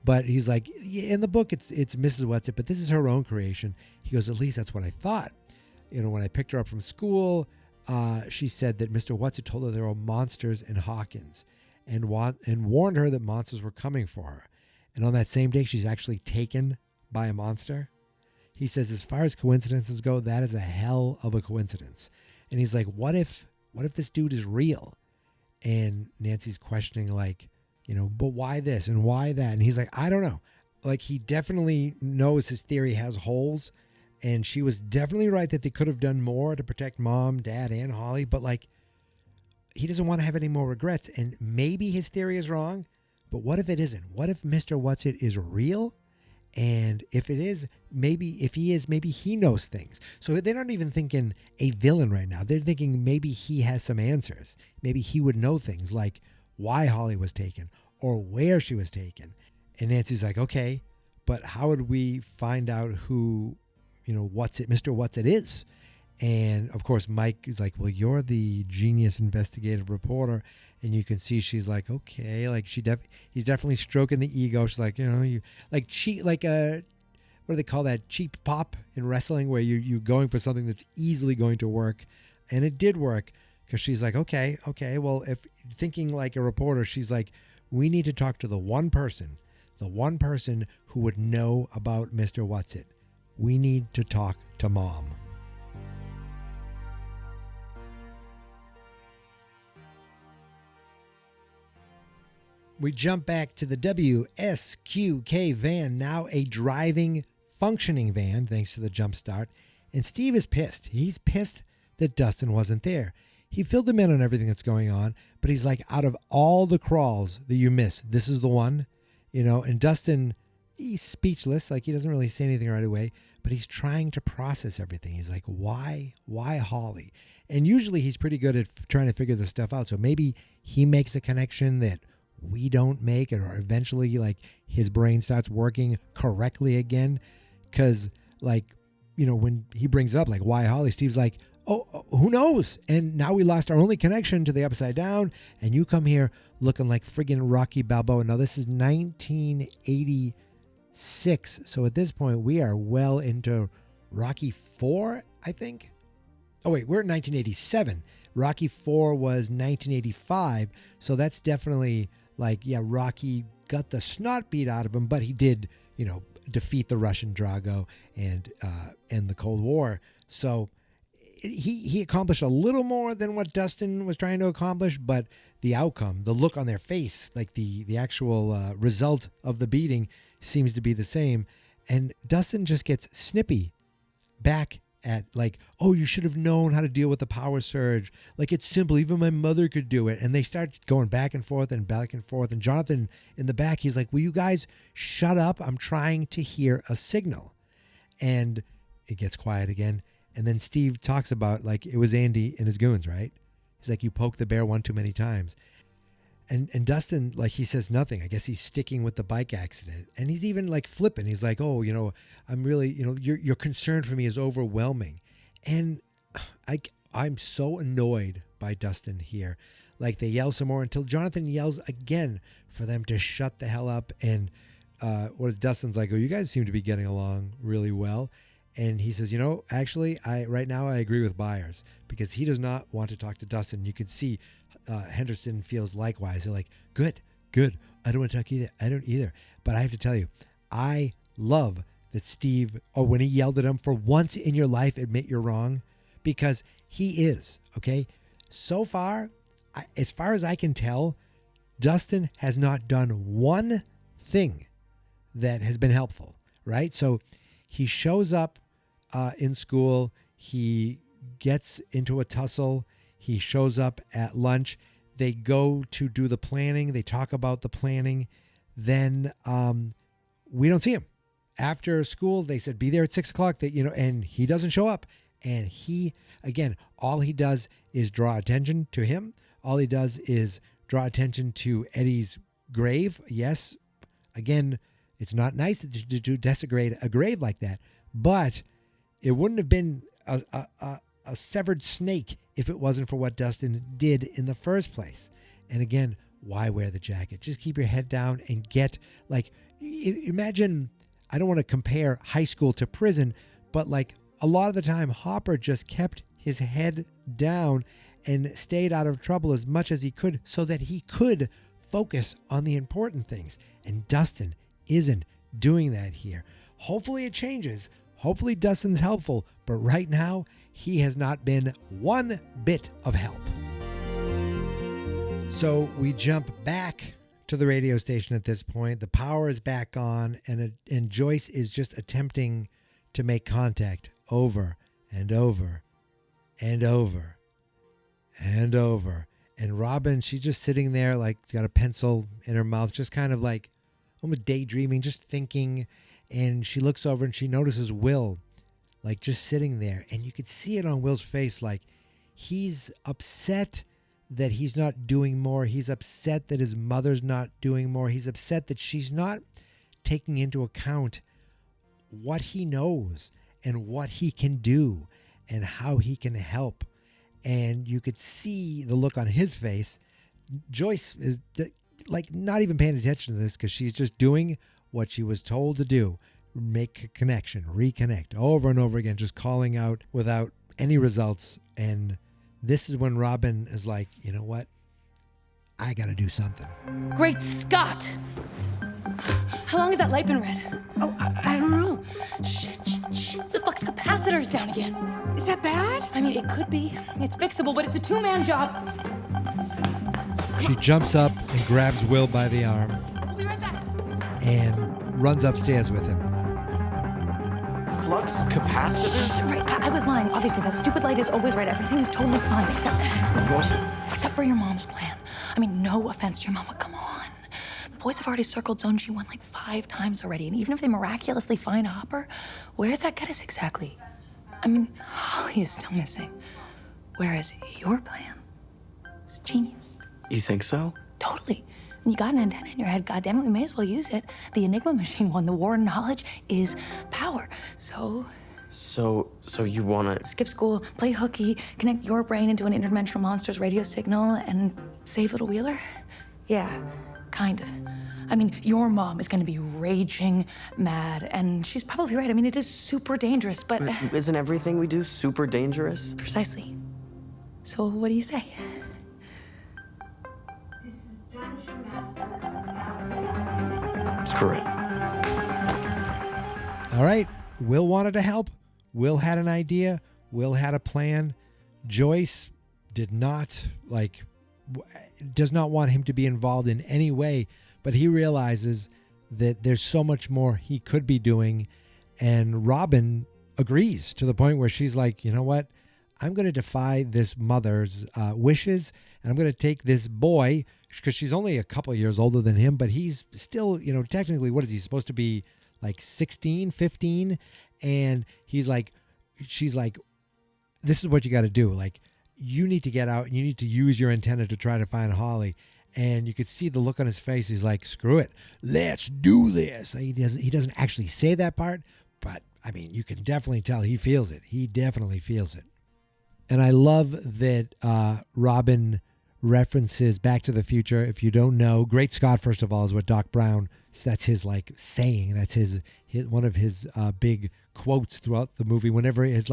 But he's like, yeah, in the book, it's Mrs. What's-It, but this is her own creation. He goes, at least that's what I thought. When I picked her up from school, she said that Mr. What's-It told her there were monsters in Hawkins and warned her that monsters were coming for her. And on that same day, she's actually taken by a monster. He says, as far as coincidences go, that is a hell of a coincidence. And he's like, what if this dude is real? And Nancy's questioning like, but why this and why that? And he's like, I don't know. Like, he definitely knows his theory has holes. And she was definitely right that they could have done more to protect Mom, Dad, and Holly. But, like, he doesn't want to have any more regrets. And maybe his theory is wrong. But what if it isn't? What if Mr. What's-It is real? And if it is, maybe he knows things. So they're not even thinking a villain right now. They're thinking maybe he has some answers. Maybe he would know things like why Holly was taken or where she was taken. And Nancy's like, okay, but how would we find out who, Mr. What's It is? And of course, Mike is like, well, you're the genius investigative reporter. And you can see she's like, okay, like he's definitely stroking the ego. She's like, you like cheat, like what do they call that? Cheap pop in wrestling, where you're going for something that's easily going to work. And it did work, because she's like, okay, well, if thinking like a reporter, she's like, we need to talk to the one person who would know about Mr. What's It. We need to talk to Mom. We jump back to the WSQK van, now a driving, functioning van, thanks to the jump start. And Steve is pissed. He's pissed that Dustin wasn't there. He filled him in on everything that's going on, but he's like, out of all the crawls that you miss, this is the one, and Dustin, he's speechless. Like, he doesn't really say anything right away, but he's trying to process everything. He's like, why Holly? And usually he's pretty good at trying to figure this stuff out. So maybe he makes a connection that we don't make it, or eventually like his brain starts working correctly again. Because when he brings up like why Holly, Steve's like, oh, who knows? And now we lost our only connection to the Upside Down, and you come here looking like friggin' Rocky Balboa. Now this is 1986, so at this point we are well into Rocky 4, I think. Oh wait, we're in 1987. Rocky 4 was 1985, so that's definitely like, yeah, Rocky got the snot beat out of him, but he did, defeat the Russian Drago and end the Cold War. So he accomplished a little more than what Dustin was trying to accomplish, but the outcome, the look on their face, like the actual result of the beating seems to be the same. And Dustin just gets snippy back at like, oh, you should have known how to deal with the power surge. Like, it's simple. Even my mother could do it. And they start going back and forth and back and forth. And Jonathan in the back, he's like, will you guys shut up? I'm trying to hear a signal. And it gets quiet again. And then Steve talks about like it was Andy and his goons, right? He's like, you poked the bear one too many times. And Dustin, like, he says nothing. I guess he's sticking with the bike accident. And he's even like flipping. He's like, oh, I'm really, your concern for me is overwhelming. And I'm so annoyed by Dustin here. Like, they yell some more until Jonathan yells again for them to shut the hell up. And Dustin's like, oh, you guys seem to be getting along really well. And he says, actually, right now I agree with Byers, because he does not want to talk to Dustin. You can see Henderson feels likewise. They're like, good. I don't want to talk either. I don't either. But I have to tell you, I love that Steve, or when he yelled at him, for once in your life, admit you're wrong, because he is, okay? So far, as far as I can tell, Dustin has not done one thing that has been helpful, right? So he shows up in school. He gets into a tussle. He shows up at lunch. They go to do the planning. They talk about the planning. Then we don't see him. After school, they said, be there at 6 o'clock, and he doesn't show up. And he, again, all he does is draw attention to him. All he does is draw attention to Eddie's grave. Yes, again, it's not nice to desecrate a grave like that, but it wouldn't have been a severed snake if it wasn't for what Dustin did in the first place. And again, why wear the jacket? Just keep your head down and get, like, imagine, I don't want to compare high school to prison, but like a lot of the time, Hopper just kept his head down and stayed out of trouble as much as he could so that he could focus on the important things. And Dustin isn't doing that here. Hopefully it changes. Hopefully Dustin's helpful, but right now he has not been one bit of help. So we jump back to the radio station at this point. The power is back on, and Joyce is just attempting to make contact over and over and over and over. And Robin, she's just sitting there, like, got a pencil in her mouth, just kind of like almost daydreaming, just thinking. And she looks over and she notices Will, like, just sitting there. And you could see it on Will's face, like, he's upset that he's not doing more. He's upset that his mother's not doing more. He's upset that she's not taking into account what he knows and what he can do and how he can help. And you could see the look on his face. Joyce is like not even paying attention to this because she's just doing what she was told to do. Make a connection, reconnect over and over again, just calling out without any results. And this is when Robin is like, you know what? I got to do something. Great Scott! How long has that light been red? Oh, I don't know. Shit. The flux capacitor's down again. Is that bad? I mean, it could be. It's fixable, but it's a two-man job. She jumps up and grabs Will by the arm We'll be right back. and runs upstairs with him. Flux capacitor? Right, I was lying. Obviously, that stupid light is always red. Everything is totally fine, except for your mom's plan. I mean, no offense to your mom, but come on. The boys have already circled Zone G1 like 5 times already, and even if they miraculously find Hopper, where does that get us exactly? I mean, Holly is still missing. Whereas your plan is genius. You think so? Totally. When you got an antenna in your head, goddammit, we may as well use it. The Enigma machine won. The war of knowledge is power. So you wanna... skip school, play hooky, connect your brain into an interdimensional monster's radio signal, and save little Wheeler? Yeah, kind of. I mean, your mom is gonna be raging mad, and she's probably right. I mean, it is super dangerous, but... Isn't everything we do super dangerous? Precisely. So what do you say? Screw it. All right. Will wanted to help. Will had an idea. Will had a plan. Joyce did not, does not want him to be involved in any way, but he realizes that there's so much more he could be doing. And Robin agrees to the point where she's like, you know what? I'm going to defy this mother's wishes, and I'm going to take this boy, because she's only a couple of years older than him, but he's still, technically, what is he supposed to be, like 16, 15? And she's like, this is what you got to do. Like, you need to get out and you need to use your antenna to try to find Holly. And you could see the look on his face. He's like, screw it. Let's do this. He doesn't actually say that part, but I mean, you can definitely tell he feels it. He definitely feels it. And I love that Robin references Back to the Future. If you don't know, Great Scott, first of all, is what Doc Brown, that's his saying. That's his one of his big quotes throughout the movie. Whenever it's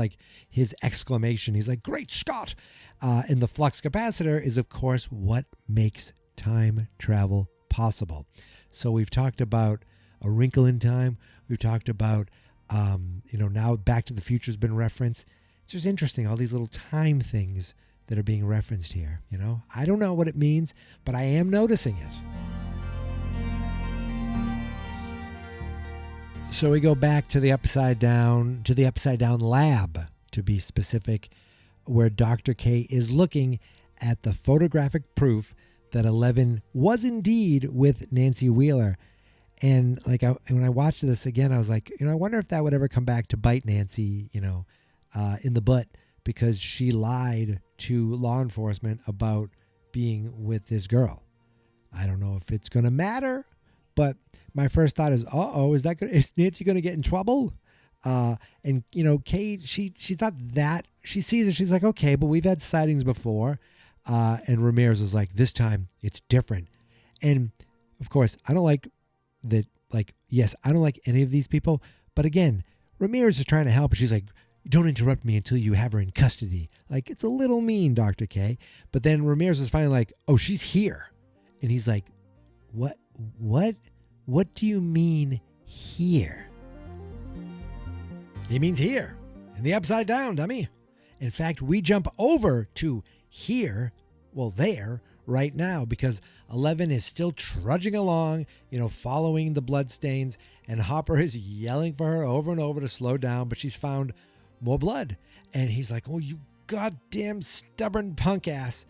his exclamation, he's like, Great Scott. And the flux capacitor is, of course, what makes time travel possible. So we've talked about A Wrinkle in Time. We've talked about, now Back to the Future has been referenced. It's just interesting, all these little time things that are being referenced here. I don't know what it means, but I am noticing it. So we go back to the Upside Down lab, to be specific, where Dr. K is looking at the photographic proof that 11 was indeed with Nancy Wheeler. And when I watched this again, I was like, I wonder if that would ever come back to bite Nancy, in the butt, because she lied to law enforcement about being with this girl. I don't know if it's going to matter, but my first thought is, is Nancy going to get in trouble? And Kate, she's not that, she sees it. She's like, okay, but we've had sightings before. And Ramirez is like, this time it's different. And of course, I don't like that. I don't like any of these people, but again, Ramirez is trying to help. And she's like, don't interrupt me until you have her in custody. It's a little mean, Dr. K. But then Ramirez is finally like, oh, she's here. And he's like, what do you mean here? He means here, in the Upside Down, dummy. In fact, we jump over to here, there, right now, because 11 is still trudging along, following the bloodstains, and Hopper is yelling for her over and over to slow down, but she's found more blood. And he's like, oh, you goddamn stubborn punk ass.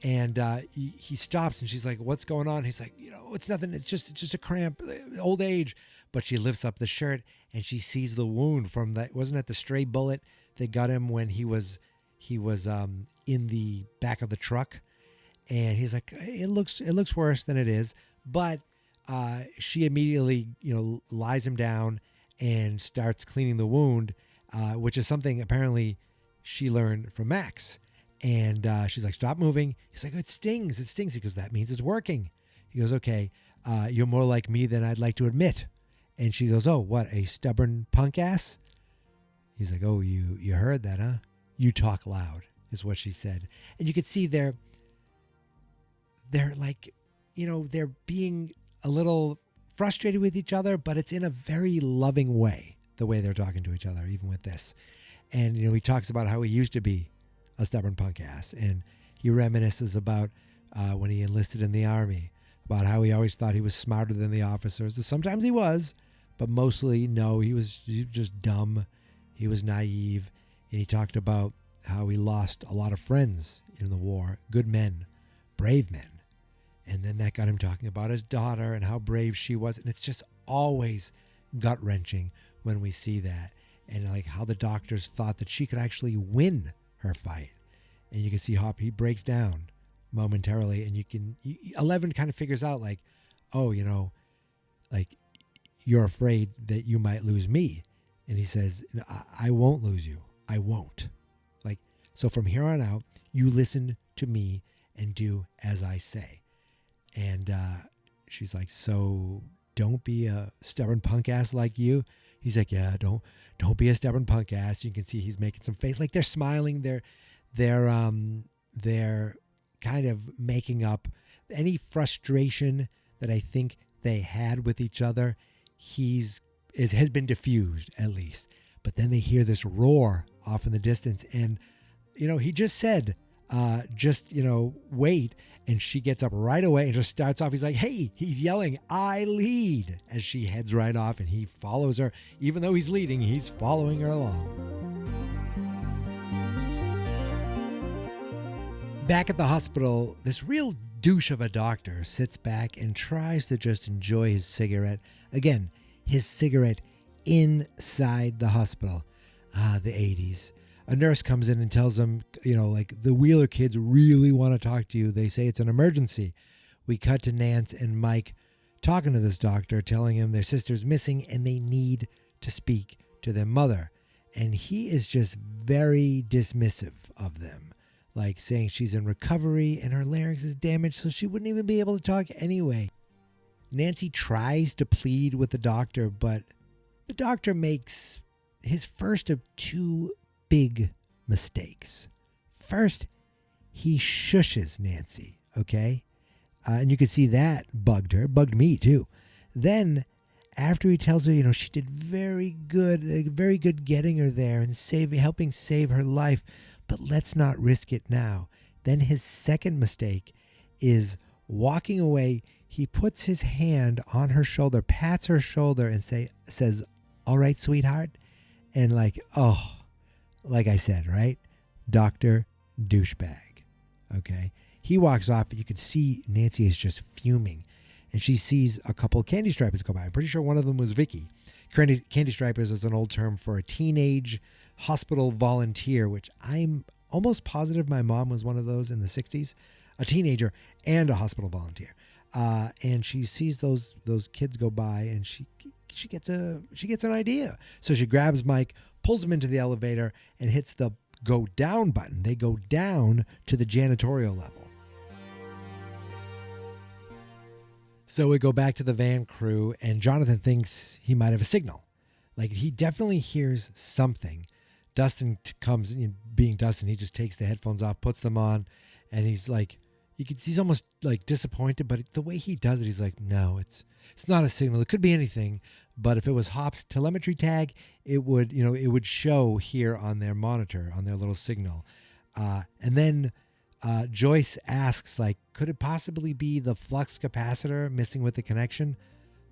And he stops, and she's like, what's going on? He's like, it's nothing. It's just a cramp, old age. but she lifts up the shirt and she sees the wound from that. Wasn't it the stray bullet that got him when he was in the back of the truck? And he's like, it looks worse than it is. But she immediately, lies him down and starts cleaning the wound, which is something apparently she learned from Max. And she's like, stop moving. He's like, it stings. It stings. He goes, that means it's working. He goes, okay, you're more like me than I'd like to admit. And she goes, oh, what, a stubborn punk ass? He's like, oh, you heard that, huh? You talk loud, is what she said. And you could see they're like, they're being a little frustrated with each other, but it's in a very loving way, the way they're talking to each other, even with this. And, he talks about how he used to be a stubborn punk ass. And he reminisces about when he enlisted in the Army, about how he always thought he was smarter than the officers. Sometimes he was, but mostly, no, he was just dumb. He was naive. And he talked about how he lost a lot of friends in the war, good men, brave men. And then that got him talking about his daughter and how brave she was. And it's just always gut-wrenching when we see that. And like how the doctors thought that she could actually win her fight. And you can see how he breaks down momentarily. And Eleven kind of figures out like, oh, like you're afraid that you might lose me. And he says, I won't lose you. I won't. Like, so from here on out, you listen to me and do as I say. And she's like, so don't be a stubborn punk ass like you. He's like, yeah, don't be a stubborn punk ass. You can see he's making some face, like they're smiling. They're kind of making up any frustration that I think they had with each other. Has been diffused at least. But then they hear this roar off in the distance, and he just said, wait. And she gets up right away and just starts off. He's like, hey, he's yelling, I lead, as she heads right off, and he follows her. Even though he's leading, he's following her along. Back at the hospital, this real douche of a doctor sits back and tries to just enjoy his cigarette. Again, his cigarette inside the hospital. The 80s. A nurse comes in and tells him, like the Wheeler kids really want to talk to you. They say it's an emergency. We cut to Nance and Mike talking to this doctor, telling him their sister's missing and they need to speak to their mother. And he is just very dismissive of them, like saying she's in recovery and her larynx is damaged, so she wouldn't even be able to talk anyway. Nancy tries to plead with the doctor, but the doctor makes his first of two big mistakes. First, he shushes Nancy, okay? And you can see that bugged me too. Then, after he tells her, she did very good getting her there and helping save her life, but let's not risk it now. Then his second mistake is walking away. He puts his hand on her shoulder, pats her shoulder, and says, all right, sweetheart. And like I said, right? Dr. Douchebag. Okay. He walks off and you can see Nancy is just fuming. And she sees a couple of candy stripers go by. I'm pretty sure one of them was Vicky. Candy stripers is an old term for a teenage hospital volunteer, which I'm almost positive my mom was one of those in the 60s. A teenager and a hospital volunteer. And she sees those kids go by and she gets an idea. So she grabs Mike, pulls him into the elevator, and hits the go down button. They go down to the janitorial level. So we go back to the van crew, and Jonathan thinks he might have a signal. Like, he definitely hears something. Dustin comes, being Dustin, he just takes the headphones off, puts them on, and he's like, he's almost like disappointed, but the way he does it, he's like, no, it's not a signal. It could be anything, but if it was Hop's telemetry tag, it would show here on their monitor, on their little signal. And then Joyce asks, like, could it possibly be the flux capacitor missing with the connection?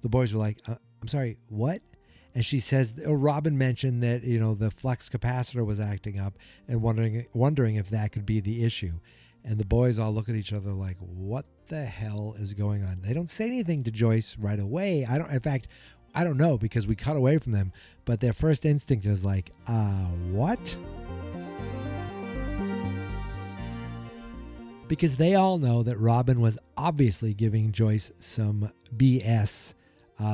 The boys are like, I'm sorry, what? And she says, Robin mentioned that, the flux capacitor was acting up and wondering if that could be the issue. And the boys all look at each other like, what the hell is going on? They don't say anything to Joyce right away. In fact, I don't know because we cut away from them, but their first instinct is like, what? Because they all know that Robin was obviously giving Joyce some BS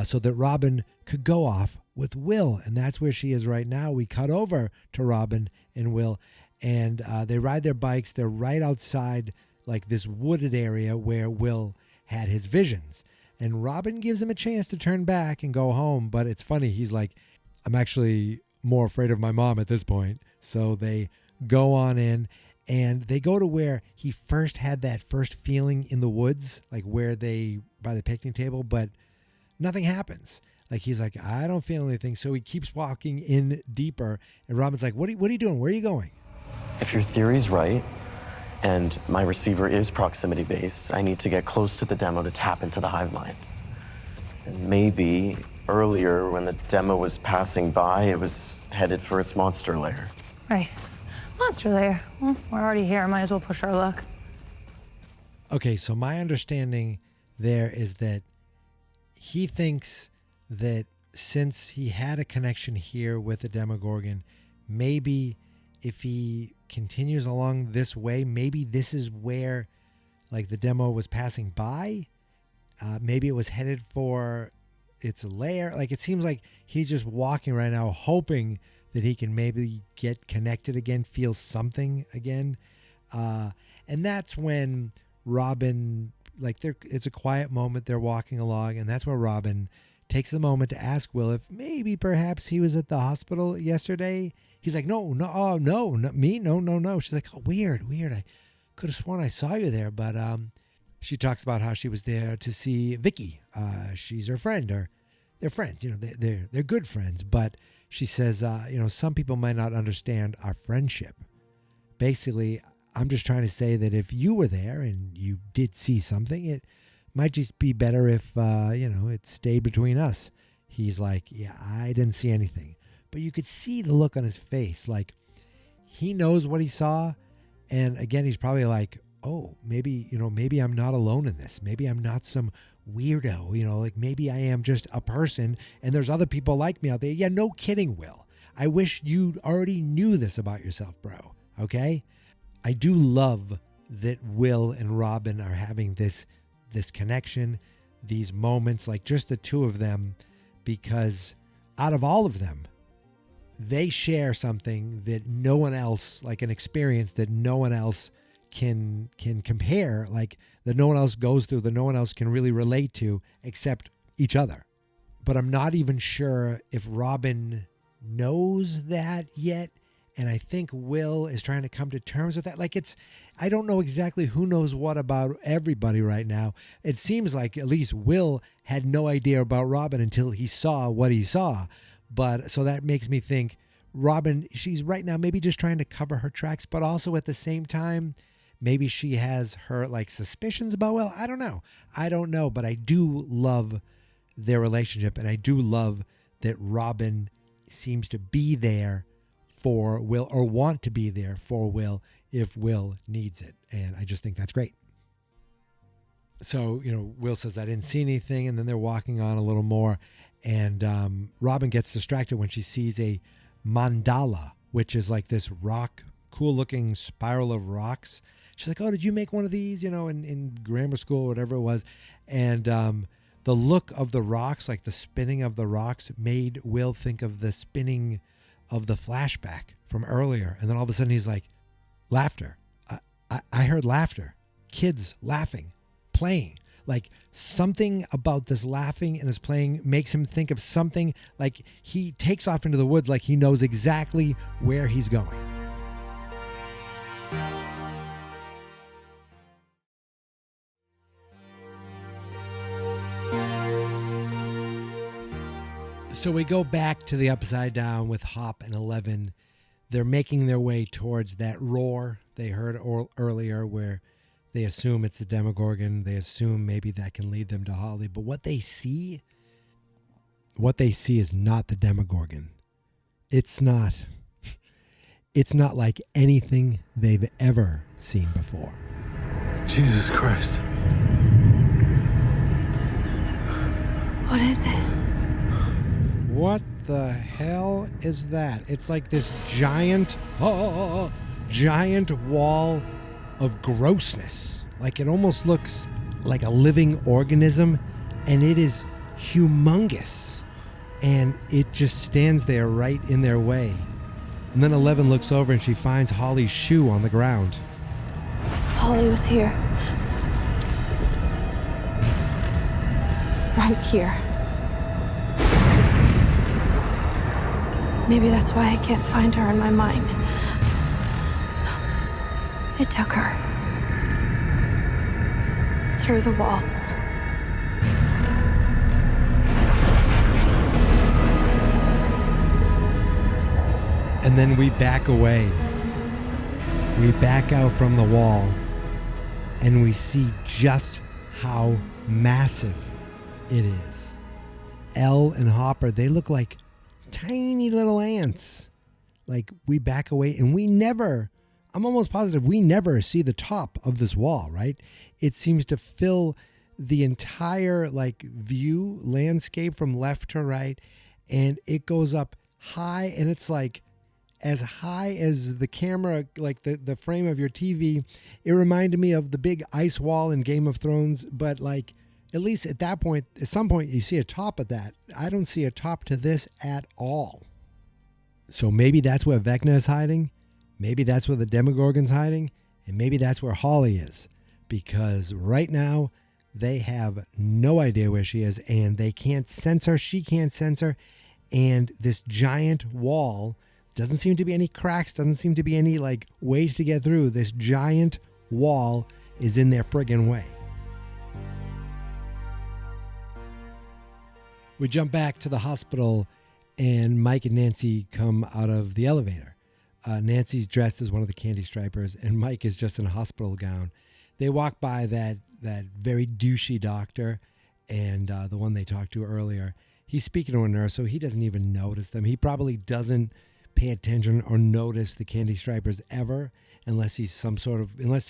so that Robin could go off with Will. And that's where she is right now. We cut over to Robin and Will, and they ride their bikes. They're right outside like this wooded area where Will had his visions. And Robin gives him a chance to turn back and go home. But it's funny. He's like, I'm actually more afraid of my mom at this point. So they go on in. And they go to where he first had that first feeling in the woods, like where they, by the picnic table, but nothing happens. Like he's like, I don't feel anything. So he keeps walking in deeper. And Robin's like, what are you doing? Where are you going? If your theory's right, and my receiver is proximity based, I need to get close to the demo to tap into the hive mind. And maybe earlier when the demo was passing by, it was headed for its monster lair. Right. Monster lair. Well, we're already here. Might as well push our luck. Okay, so my understanding there is that he thinks that since he had a connection here with the Demogorgon, maybe if he continues along this way, maybe this is where like the demo was passing by. Maybe it was headed for its lair. Like it seems like he's just walking right now, hoping that he can maybe get connected again, feel something again. And that's when Robin, like it's a quiet moment. They're walking along, and that's where Robin takes the moment to ask Will if maybe perhaps he was at the hospital yesterday. He's like, no, not me. No. She's like, oh, weird. I could have sworn I saw you there. But she talks about how she was there to see Vicky. She's her friend, or they're friends. You know, they're good friends. But she says, some people might not understand our friendship. Basically, I'm just trying to say that if you were there and you did see something, it might just be better if, it stayed between us. He's like, yeah, I didn't see anything. But you could see the look on his face. Like, he knows what he saw. And again, he's probably like, oh, maybe I'm not alone in this. Maybe I'm not some weirdo, like maybe I am just a person and there's other people like me out there. Yeah, no kidding, Will. I wish you already knew this about yourself, bro. Okay? I do love that Will and Robin are having this connection, these moments, like just the two of them, because out of all of them, they share something that no one else, like an experience that no one else can compare, like that no one else goes through, that no one else can really relate to except each other. But I'm not even sure if Robin knows that yet. And I think Will is trying to come to terms with that. Like I don't know exactly who knows what about everybody right now. It seems like at least Will had no idea about Robin until he saw what he saw. But so that makes me think Robin, she's right now maybe just trying to cover her tracks, but also at the same time, maybe she has her like suspicions about Will. I don't know, but I do love their relationship, and I do love that Robin seems to be there for Will, or want to be there for Will if Will needs it. And I just think that's great. So, Will says, I didn't see anything. And then they're walking on a little more. And Robin gets distracted when she sees a mandala, which is like this rock, cool looking spiral of rocks. She's like, oh, did you make one of these, in grammar school or whatever it was? And the look of the rocks, like the spinning of the rocks, made Will think of the spinning of the flashback from earlier. And then all of a sudden he's like, laughter. I heard laughter. Kids laughing, playing. Like something about this laughing and this playing makes him think of something. Like he takes off into the woods like he knows exactly where he's going. So we go back to the Upside Down with Hop and Eleven. They're making their way towards that roar they heard earlier where they assume it's the Demogorgon. They assume maybe that can lead them to Holly. But what they see is not the Demogorgon. It's not like anything they've ever seen before. Jesus Christ. What is it? What the hell is that? It's like this giant wall of grossness. Like it almost looks like a living organism, and it is humongous. And it just stands there right in their way. And then 11 looks over and she finds Holly's shoe on the ground. Holly was here. Right here. Maybe that's why I can't find her in my mind. It took her. Through the wall. And then we back away. We back out from the wall, and we see just how massive it is. Elle and Hopper, they look like tiny little ants. Like, we back away, and I'm almost positive we never see the top of this wall, right? It seems to fill the entire, like, view landscape from left to right, and it goes up high, and it's like as high as the camera, like the frame of your TV. It reminded me of the big ice wall in Game of Thrones, but like at least at that point, at some point you see a top of that. I don't see a top to this at all. So maybe that's where Vecna is hiding. Maybe that's where the Demogorgon's hiding. And maybe that's where Holly is. Because right now they have no idea where she is, and they can't sense her. She can't sense her. And this giant wall, doesn't seem to be any cracks, doesn't seem to be any like ways to get through. This giant wall is in their friggin' way. We jump back to the hospital, and Mike and Nancy come out of the elevator. Nancy's dressed as one of the candy stripers, and Mike is just in a hospital gown. They walk by that very douchey doctor, and the one they talked to earlier. He's speaking to a nurse, so he doesn't even notice them. He probably doesn't pay attention or notice the candy stripers ever, unless he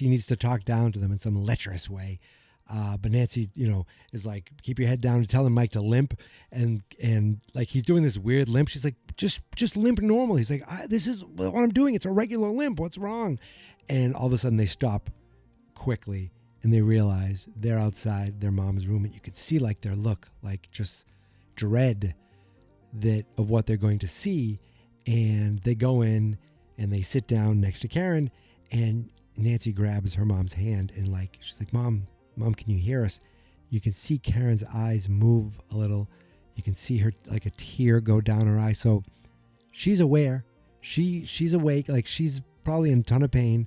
needs to talk down to them in some lecherous way. But Nancy, is like, keep your head down, and telling Mike to limp, and like he's doing this weird limp. She's like, just limp normal. He's like, this is what I'm doing. It's a regular limp. What's wrong? And all of a sudden they stop quickly, and they realize they're outside their mom's room, and you could see like their look, like just dread of what they're going to see. And they go in and they sit down next to Karen, and Nancy grabs her mom's hand and like, she's like, Mom, can you hear us? You can see Karen's eyes move a little. You can see her, like a tear go down her eye. So she's aware. She's awake. Like she's probably in a ton of pain,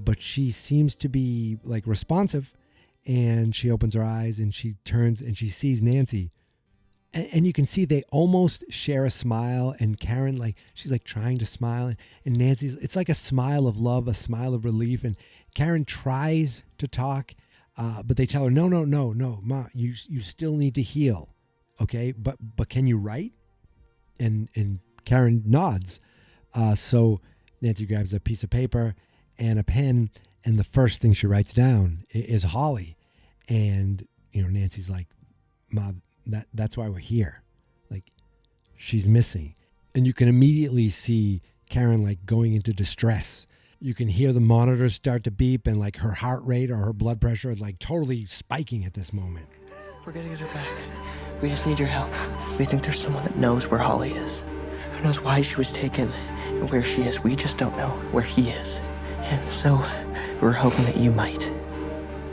but she seems to be like responsive. And she opens her eyes and she turns and she sees Nancy. And you can see they almost share a smile, and Karen, like, she's like trying to smile, and Nancy's, it's like a smile of love, a smile of relief. And Karen tries to talk, but they tell her, no, Ma, you still need to heal. Okay. But can you write? And Karen nods. So Nancy grabs a piece of paper and a pen, and the first thing she writes down is Holly. And, Nancy's like, Ma, that's why we're here. Like, she's missing. And you can immediately see Karen like going into distress. You can hear the monitors start to beep, and like her heart rate or her blood pressure is like totally spiking at this moment. We're gonna get her back. We just need your help. We think there's someone that knows where Holly is, who knows why she was taken and where she is. We just don't know where he is. And so we're hoping that you might.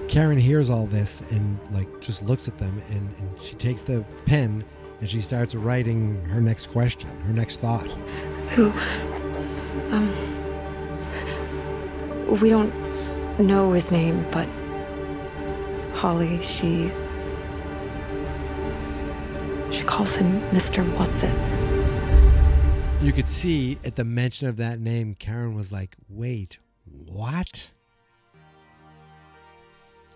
Karen hears all this and like just looks at them, and she takes the pen and she starts writing her next question, her next thought. Who? We don't know his name, but Holly, she calls him Mr. Watson. You could see at the mention of that name, Karen was like, wait, what?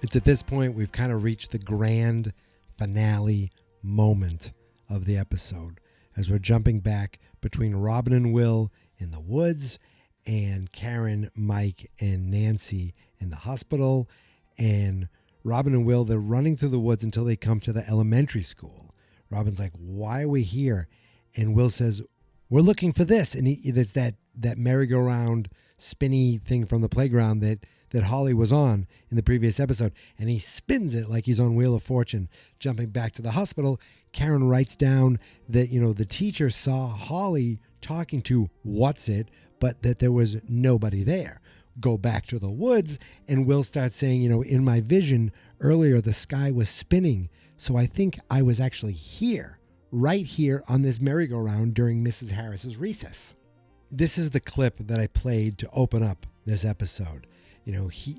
It's at this point we've kind of reached the grand finale moment of the episode, as we're jumping back between Robin and Will in the woods and Karen, Mike, and Nancy in the hospital. And Robin and Will, they're running through the woods until they come to the elementary school. Robin's like, why are we here? And Will says, we're looking for this. And there's that merry-go-round spinny thing from the playground that Holly was on in the previous episode. And he spins it like he's on Wheel of Fortune. Jumping back to the hospital, Karen writes down that, the teacher saw Holly talking to What's-It, but that there was nobody there. Go back to the woods, and Will starts saying, in my vision earlier, the sky was spinning. So I think I was actually here, right here on this merry-go-round during Mrs. Harris's recess. This is the clip that I played to open up this episode.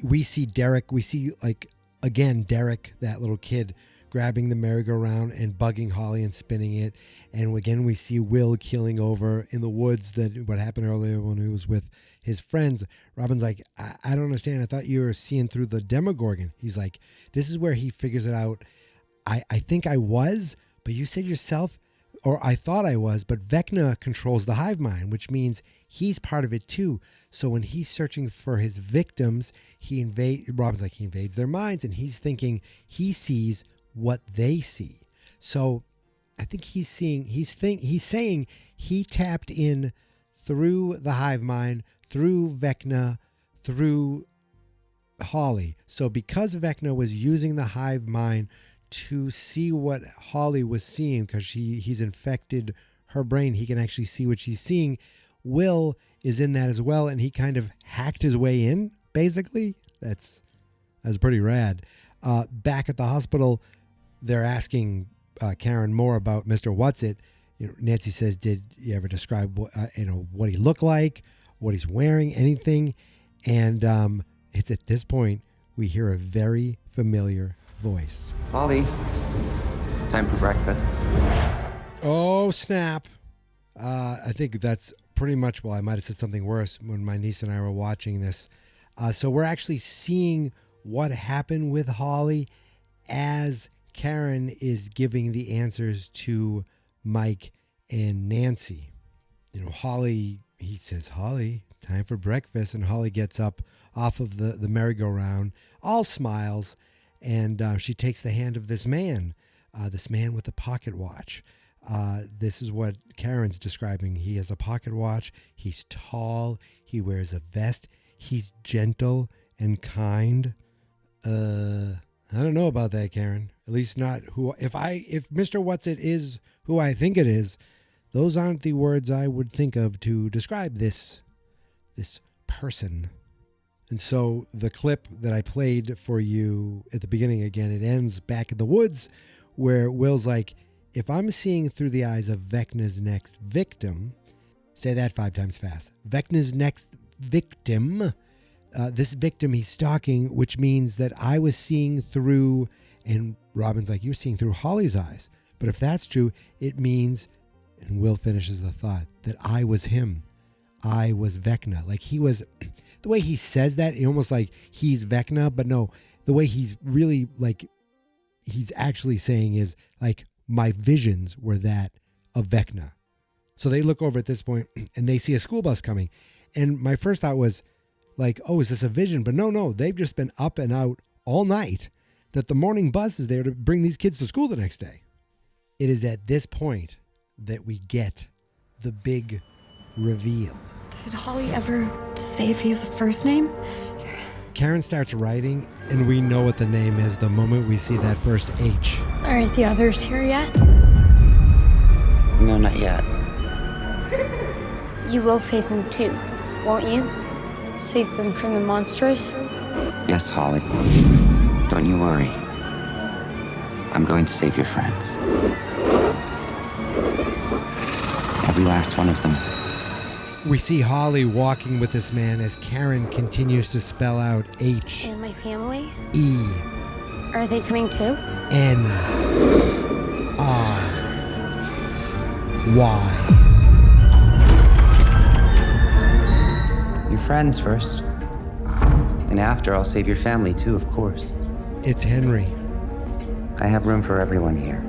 We see Derek, Derek, that little kid, grabbing the merry-go-round and bugging Holly and spinning it. And again, we see Will keeling over in the woods, what happened earlier when he was with his friends. Robin's like, I don't understand. I thought you were seeing through the Demogorgon. He's like, this is where he figures it out. I think I was, but you said yourself, or I thought I was, but Vecna controls the hive mind, which means he's part of it too. So when he's searching for his victims, Robin's like, he invades their minds, and he's thinking he sees what they see. So I think he's saying he tapped in through the hive mind, through Vecna, through Holly. So because Vecna was using the hive mind to see what Holly was seeing, because he's infected her brain, he can actually see what she's seeing. Will is in that as well, and he kind of hacked his way in, basically. That's pretty rad. Back at the hospital, they're asking Karen more about Mr. What's-It. Nancy says, did you ever describe what he looked like, what he's wearing, anything? And it's at this point we hear a very familiar voice. Holly, time for breakfast. Oh, snap. I think that's pretty much, I might have said something worse when my niece and I were watching this. So we're actually seeing what happened with Holly as Karen is giving the answers to Mike and Nancy. Holly, he says, Holly, time for breakfast. And Holly gets up off of the merry-go-round, all smiles, and she takes the hand of this man with a pocket watch. This is what Karen's describing. He has a pocket watch. He's tall. He wears a vest. He's gentle and kind. I don't know about that, Karen. At least not who. If Mr. What's-It is who I think it is, those aren't the words I would think of to describe this person. And so the clip that I played for you at the beginning, again, it ends back in the woods where Will's like, if I'm seeing through the eyes of Vecna's next victim, say that 5 times fast. Vecna's next victim, this victim he's stalking, which means that I was seeing through, and Robin's like, you're seeing through Holly's eyes. But if that's true, it means, and Will finishes the thought, that I was him. I was Vecna. Like he was, the way he says that, it almost like he's Vecna, but no, the way he's really like, he's actually saying is like, my visions were that of Vecna. So they look over at this point and they see a school bus coming. And my first thought was like, oh, is this a vision? But no, they've just been up and out all night, that the morning bus is there to bring these kids to school the next day. It is at this point that we get the big reveal. Did Holly ever say if he has a first name? Karen starts writing, and we know what the name is the moment we see that first H. Aren't the others here yet? No, not yet. You will save them too, won't you? Save them from the monsters? Yes, Holly. Don't you worry. I'm going to save your friends. Every last one of them. We see Holly walking with this man as Karen continues to spell out H. And my family? E. Are they coming too? N. R. Y. Your friends first. And after, I'll save your family too, of course. It's Henry. I have room for everyone here.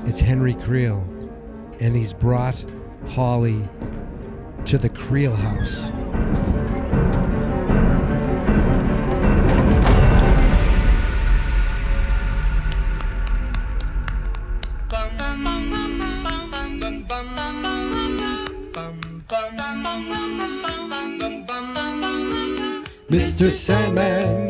It's Henry Creel. And he's brought Holly to the Creel house. Mr. Sandman,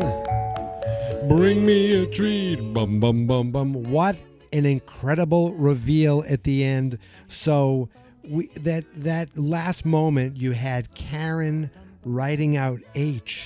bring me a treat. Bum, bum, bum, bum. What an incredible reveal at the end. So that last moment, you had Karen writing out Henry.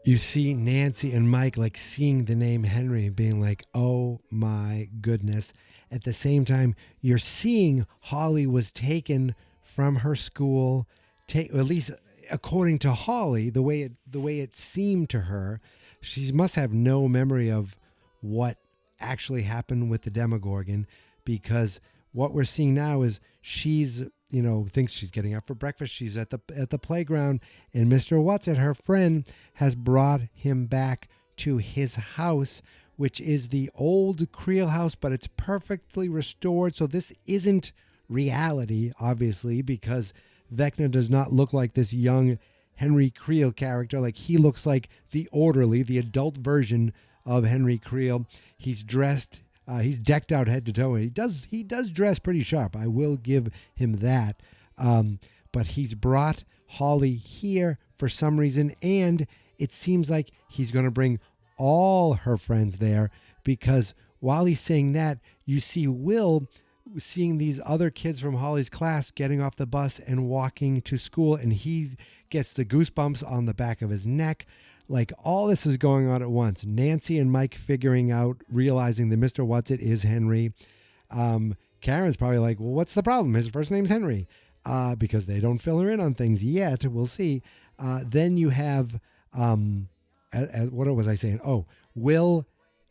You see Nancy and Mike like seeing the name Henry and being like, oh my goodness. At the same time, you're seeing Holly was taken from her school, at least according to Holly, the way it seemed to her. She must have no memory of what actually happened with the Demogorgon, because what we're seeing now is she's, thinks she's getting up for breakfast. She's at the playground, and Mr. What's-It, her friend, has brought him back to his house, which is the old Creel house, but it's perfectly restored. So this isn't reality, obviously, because Vecna does not look like this young Henry Creel character. Like, he looks like the orderly, the adult version of Henry Creel. He's dressed. He's decked out head to toe. He does dress pretty sharp. I will give him that. But he's brought Holly here for some reason, and it seems like he's going to bring all her friends there, because while he's saying that, you see Will seeing these other kids from Holly's class getting off the bus and walking to school, and he gets the goosebumps on the back of his neck. Like, all this is going on at once. Nancy and Mike realizing that Mr. What's-It is Henry. Karen's probably like, well, what's the problem? His first name's Henry. Because they don't fill her in on things yet. We'll see. Then you have, what was I saying? Oh, Will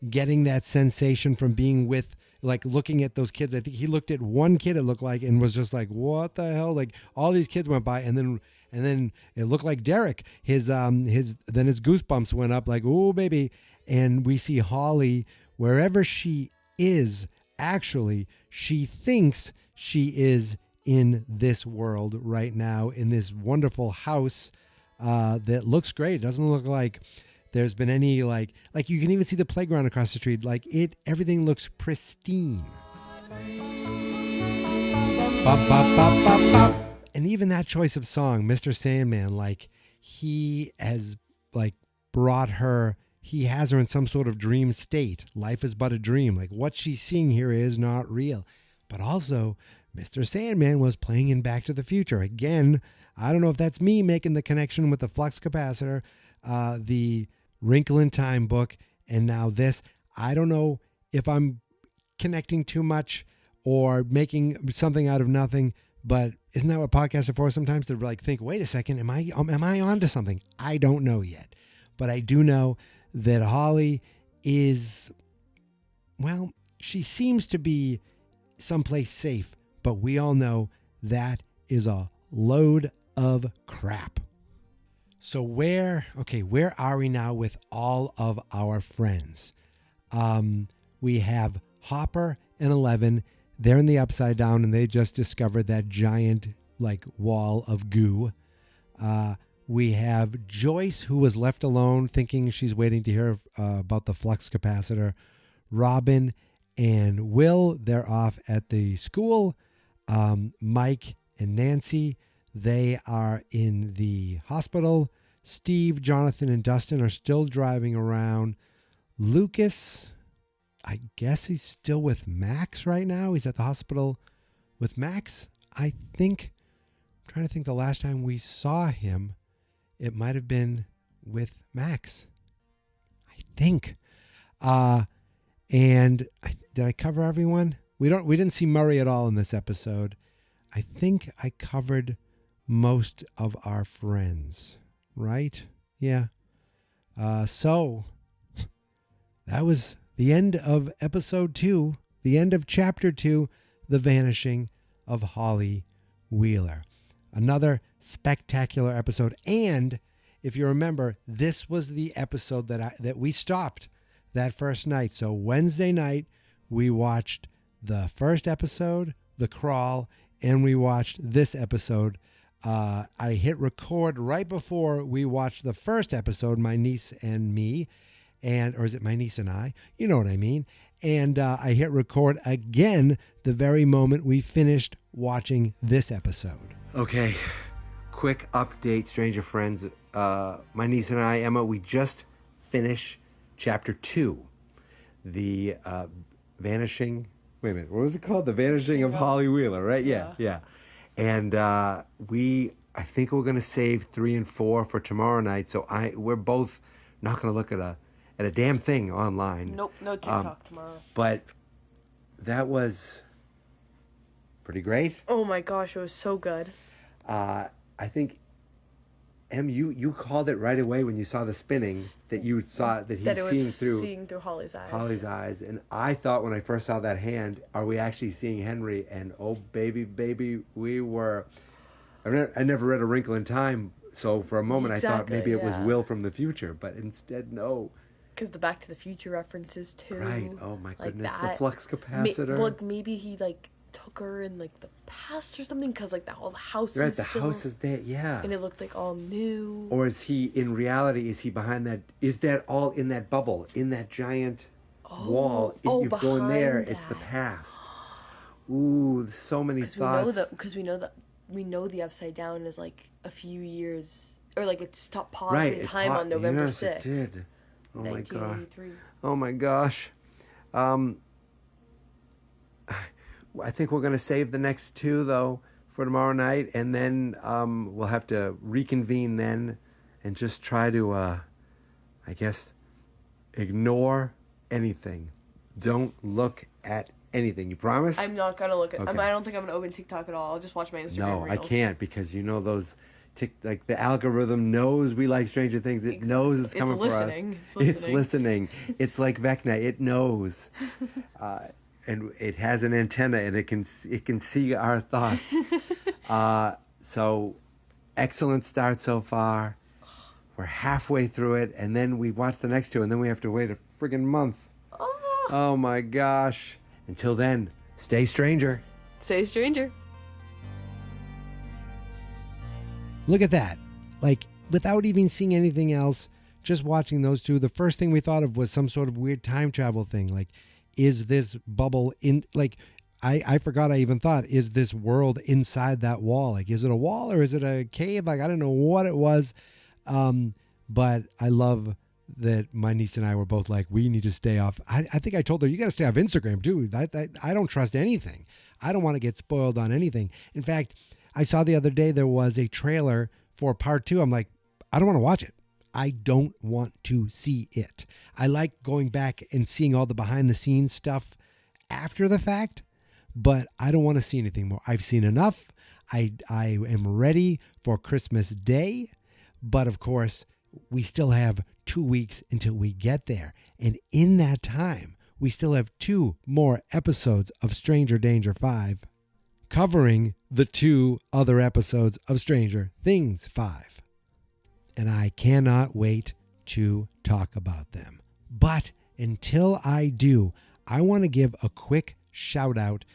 getting that sensation from being with, like, looking at those kids. I think he looked at one kid, it looked like, and was just like, what the hell? Like, all these kids went by, and then it looked like Derek. Then his goosebumps went up, like, oh baby. And we see Holly, wherever she is, actually, she thinks she is in this world right now, in this wonderful house that looks great. It doesn't look like there's been any, like you can even see the playground across the street. Like, everything looks pristine. Bop, bop, bop, bop, bop. And even that choice of song, Mr. Sandman, like, he has, like, brought her, he has her in some sort of dream state. Life is but a dream. Like, what she's seeing here is not real. But also, Mr. Sandman was playing in Back to the Future. Again, I don't know if that's me making the connection with the flux capacitor, the Wrinkle in Time book, and now this. I don't know if I'm connecting too much or making something out of nothing, but isn't that what podcasts are for sometimes? To, like, think, wait a second, am I onto something? I don't know yet. But I do know that Holly is, well, she seems to be someplace safe, but we all know that is a load of crap. So where are we now with all of our friends? We have Hopper and Eleven. They're in the Upside Down, and they just discovered that giant, like, wall of goo. We have Joyce, who was left alone, thinking she's waiting to hear about the flux capacitor. Robin and Will, they're off at the school. Mike and Nancy, they are in the hospital. Steve, Jonathan, and Dustin are still driving around. Lucas, I guess he's still with Max right now. He's at the hospital with Max. I think, I'm trying to think the last time we saw him, it might have been with Max. I think. And did I cover everyone? We didn't see Murray at all in this episode. I think I covered most of our friends, right? Yeah. So that was the end of episode 2, the end of chapter 2, The Vanishing of Holly Wheeler. Another spectacular episode. And if you remember, this was the episode that we stopped that first night. So Wednesday night, we watched the first episode, The Crawl, and we watched this episode. I hit record right before we watched the first episode, My Niece and Me, or is it My Niece and I? You know what I mean. And I hit record again the very moment we finished watching this episode. Okay, quick update, Stranger Friends. My niece and I, Emma, we just finished chapter 2. The Vanishing... Wait a minute, what was it called? The Vanishing of Holly Wheeler, right? Yeah. And I think we're going to save 3 and 4 for tomorrow night, so we're both not going to look at a damn thing online. Nope, no TikTok tomorrow. But that was pretty great. Oh my gosh, it was so good. I think, Em, you called it right away when you saw the spinning that you saw that he's seeing through Holly's eyes. Holly's eyes. And I thought when I first saw that hand, are we actually seeing Henry? And oh, baby, we were... I never read A Wrinkle in Time, so for a moment I thought maybe it was Will from the future, but instead, no. Because the Back to the Future references, too. Right, oh my goodness, the that. flux capacitor. Well, maybe he, took her in, the past or something, because, the house was the house is there, yeah. And it looked, all new. Or is he, in reality, is he behind that, is that all in that bubble, in that giant wall? If you go in there, it's the past. Ooh, so many thoughts. Because we know the Upside Down is, a few years, or, it stopped pausing time on November 6th. Yes, it did. Oh, my gosh. 1983. Oh, my gosh. I think we're going to save the next 2, though, for tomorrow night, and then we'll have to reconvene then and just try to, I guess, ignore anything. Don't look at anything. You promise? I'm not going to look at... Okay. I don't think I'm going to open TikTok at all. I'll just watch my Instagram No, reels. I can't, because those... the algorithm knows we like Stranger Things. It knows it's coming for us. It's listening. It's like Vecna. It knows. And it has an antenna, and it can see our thoughts. So, excellent start so far. We're halfway through it, and then we watch the next 2, and then we have to wait a friggin' month. Oh my gosh. Until then, stay stranger. Stay stranger. Look at that. Without even seeing anything else, just watching those 2, the first thing we thought of was some sort of weird time travel thing. Is this bubble in, I forgot I even thought, is this world inside that wall? Is it a wall or is it a cave? I don't know what it was. But I love that my niece and I were both we need to stay off. I think I told her, you got to stay off Instagram too. I don't trust anything. I don't want to get spoiled on anything. In fact, I saw the other day there was a trailer for part 2. I'm I don't want to watch it. I don't want to see it. I like going back and seeing all the behind the scenes stuff after the fact, but I don't want to see anything more. I've seen enough. I am ready for Christmas Day, but of course, we still have 2 weeks until we get there. And in that time, we still have 2 more episodes of Stranger Danger 5 covering the 2 other episodes of Stranger Things 5. And I cannot wait to talk about them. But until I do, I want to give a quick shout out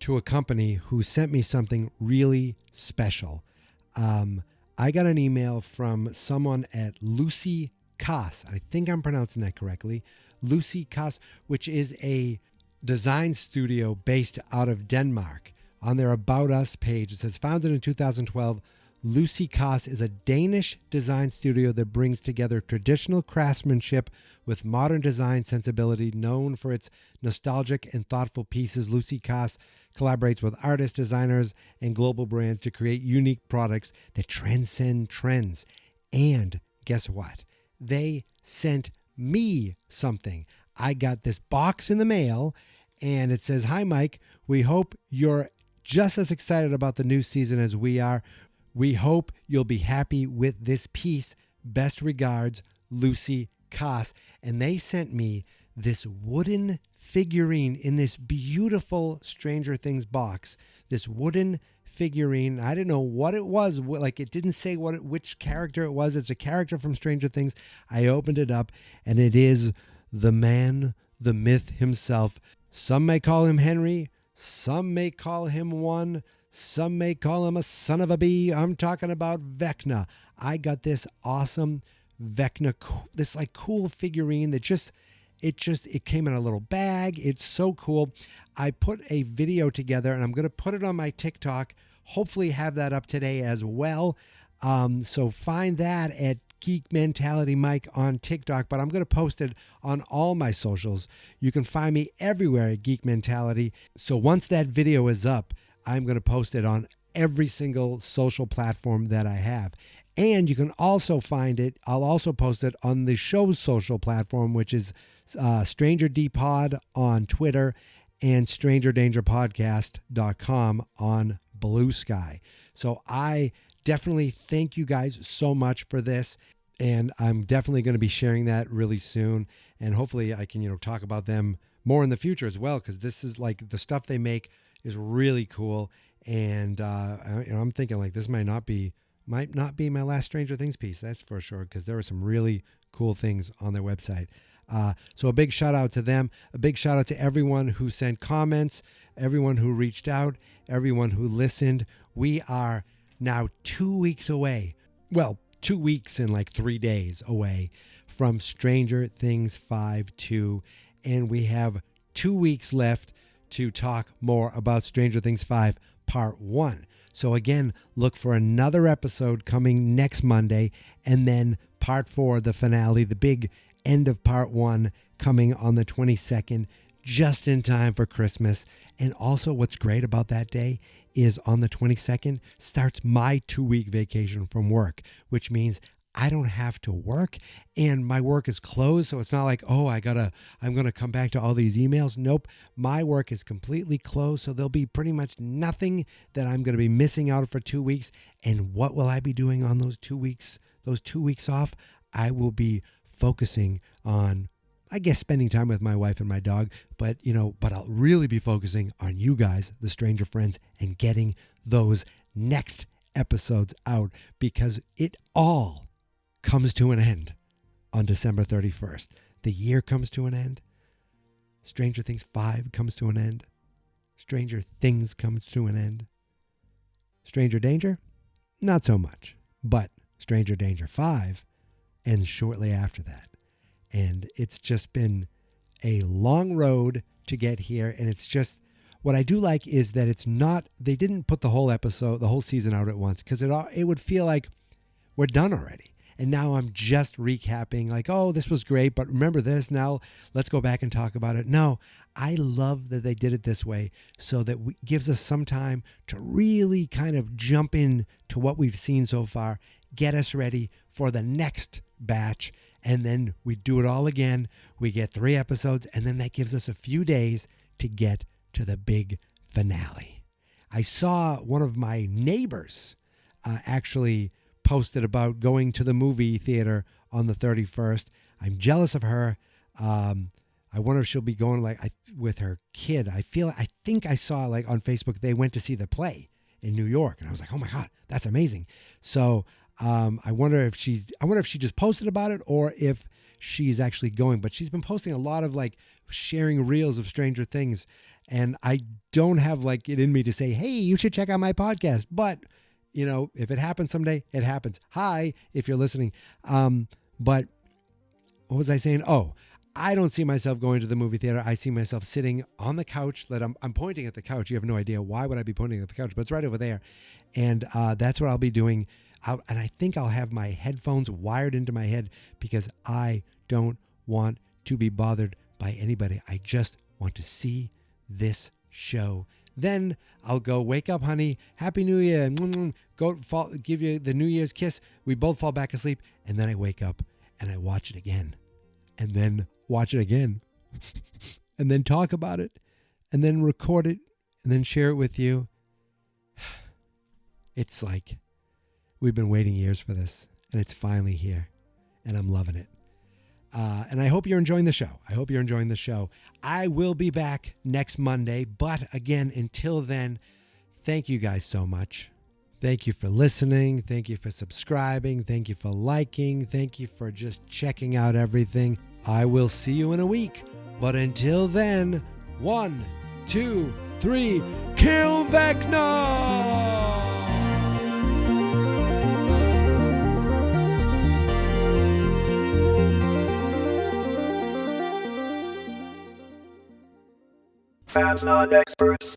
to a company who sent me something really special. I got an email from someone at Lucy Kass. I think I'm pronouncing that correctly. Lucy Kass, which is a design studio based out of Denmark. On their About Us page, it says, founded in 2012, Lucy Kass is a Danish design studio that brings together traditional craftsmanship with modern design sensibility. Known for its nostalgic and thoughtful pieces, Lucy Kass collaborates with artists, designers, and global brands to create unique products that transcend trends. And guess what? They sent me something. I got this box in the mail, and it says, "Hi, Mike. We hope you're just as excited about the new season as we are. We hope you'll be happy with this piece. Best regards, Lucy Kass." And they sent me this wooden figurine in this beautiful Stranger Things box. This wooden figurine. I didn't know what it was. It didn't say which character it was. It's a character from Stranger Things. I opened it up, and it is the man, the myth himself. Some may call him Henry. Some may call him one. Some may call him a son of a bee. I'm talking about Vecna. I got this awesome Vecna, this cool figurine that it came in a little bag. It's so cool. I put a video together, and I'm going to put it on my TikTok. hopefully have that up today as well. So find that at Geek Mentality Mike on TikTok, but I'm going to post it on all my socials. You can find me everywhere at Geek Mentality. So once that video is up, I'm going to post it on every single social platform that I have. And you can also find it, I'll also post it on the show's social platform, which is Stranger D Pod on Twitter and strangerdangerpodcast.com on Blue Sky. So I definitely thank you guys so much for this. And I'm definitely going to be sharing that really soon. And hopefully I can, talk about them more in the future as well, because this is like the stuff they make is really cool. And I'm thinking like this might not be my last Stranger Things piece. That's for sure, because there are some really cool things on their website. So a big shout out to them. A big shout out to everyone who sent comments, everyone who reached out, everyone who listened. We are now 2 weeks away. Well, 2 weeks and like 3 days away from Stranger Things 5-2. And we have 2 weeks left to talk more about Stranger Things 5 Part 1. So again, look for another episode coming next Monday, and then Part 4, the finale, the big end of Part 1, coming on the 22nd, just in time for Christmas. And also what's great about that day is on the 22nd starts my 2-week vacation from work, which means I don't have to work and my work is closed. So it's not like, oh, I'm going to come back to all these emails. Nope. My work is completely closed. So there'll be pretty much nothing that I'm going to be missing out for 2 weeks. And what will I be doing on those 2 weeks? Those 2 weeks off, I will be focusing on, I guess, spending time with my wife and my dog, but I'll really be focusing on you guys, the Stranger Friends, and getting those next episodes out, because it all comes to an end on December 31st. The year comes to an end. Stranger Things 5 comes to an end. Stranger Things comes to an end. Stranger Danger? Not so much. But Stranger Danger 5 ends shortly after that. And it's just been a long road to get here. And it's just, what I do like is that it's not, they didn't put the whole season out at once, because it would feel like we're done already. And now I'm just recapping like, oh, this was great, but remember this, now let's go back and talk about it. No, I love that they did it this way, so that it gives us some time to really kind of jump in to what we've seen so far, get us ready for the next batch, and then we do it all again. We get 3 episodes, and then that gives us a few days to get to the big finale. I saw one of my neighbors actually posted about going to the movie theater on the 31st. I'm jealous of her. I wonder if she'll be going with her kid. I think I saw like on Facebook they went to see the play in New York, and I was like, oh my God, that's amazing. So I wonder if she just posted about it or if she's actually going. But she's been posting a lot of like sharing reels of Stranger Things, and I don't have like it in me to say, hey, you should check out my podcast. But if it happens someday, it happens. Hi, if you're listening. But what was I saying? Oh, I don't see myself going to the movie theater. I see myself sitting on the couch. I'm pointing at the couch. You have no idea why would I be pointing at the couch, but it's right over there. And that's what I'll be doing. And I think I'll have my headphones wired into my head, because I don't want to be bothered by anybody. I just want to see this show. Then I'll go, wake up, honey. Happy New Year. Go give you the New Year's kiss. We both fall back asleep. And then I wake up and I watch it again. And then watch it again. And then talk about it. And then record it. And then share it with you. It's like we've been waiting years for this. And it's finally here. And I'm loving it. And I hope you're enjoying the show. I will be back next Monday. But again, until then, thank you guys so much. Thank you for listening. Thank you for subscribing. Thank you for liking. Thank you for just checking out everything. I will see you in a week. But until then, 1, 2, 3, kill Vecna! Fans not experts.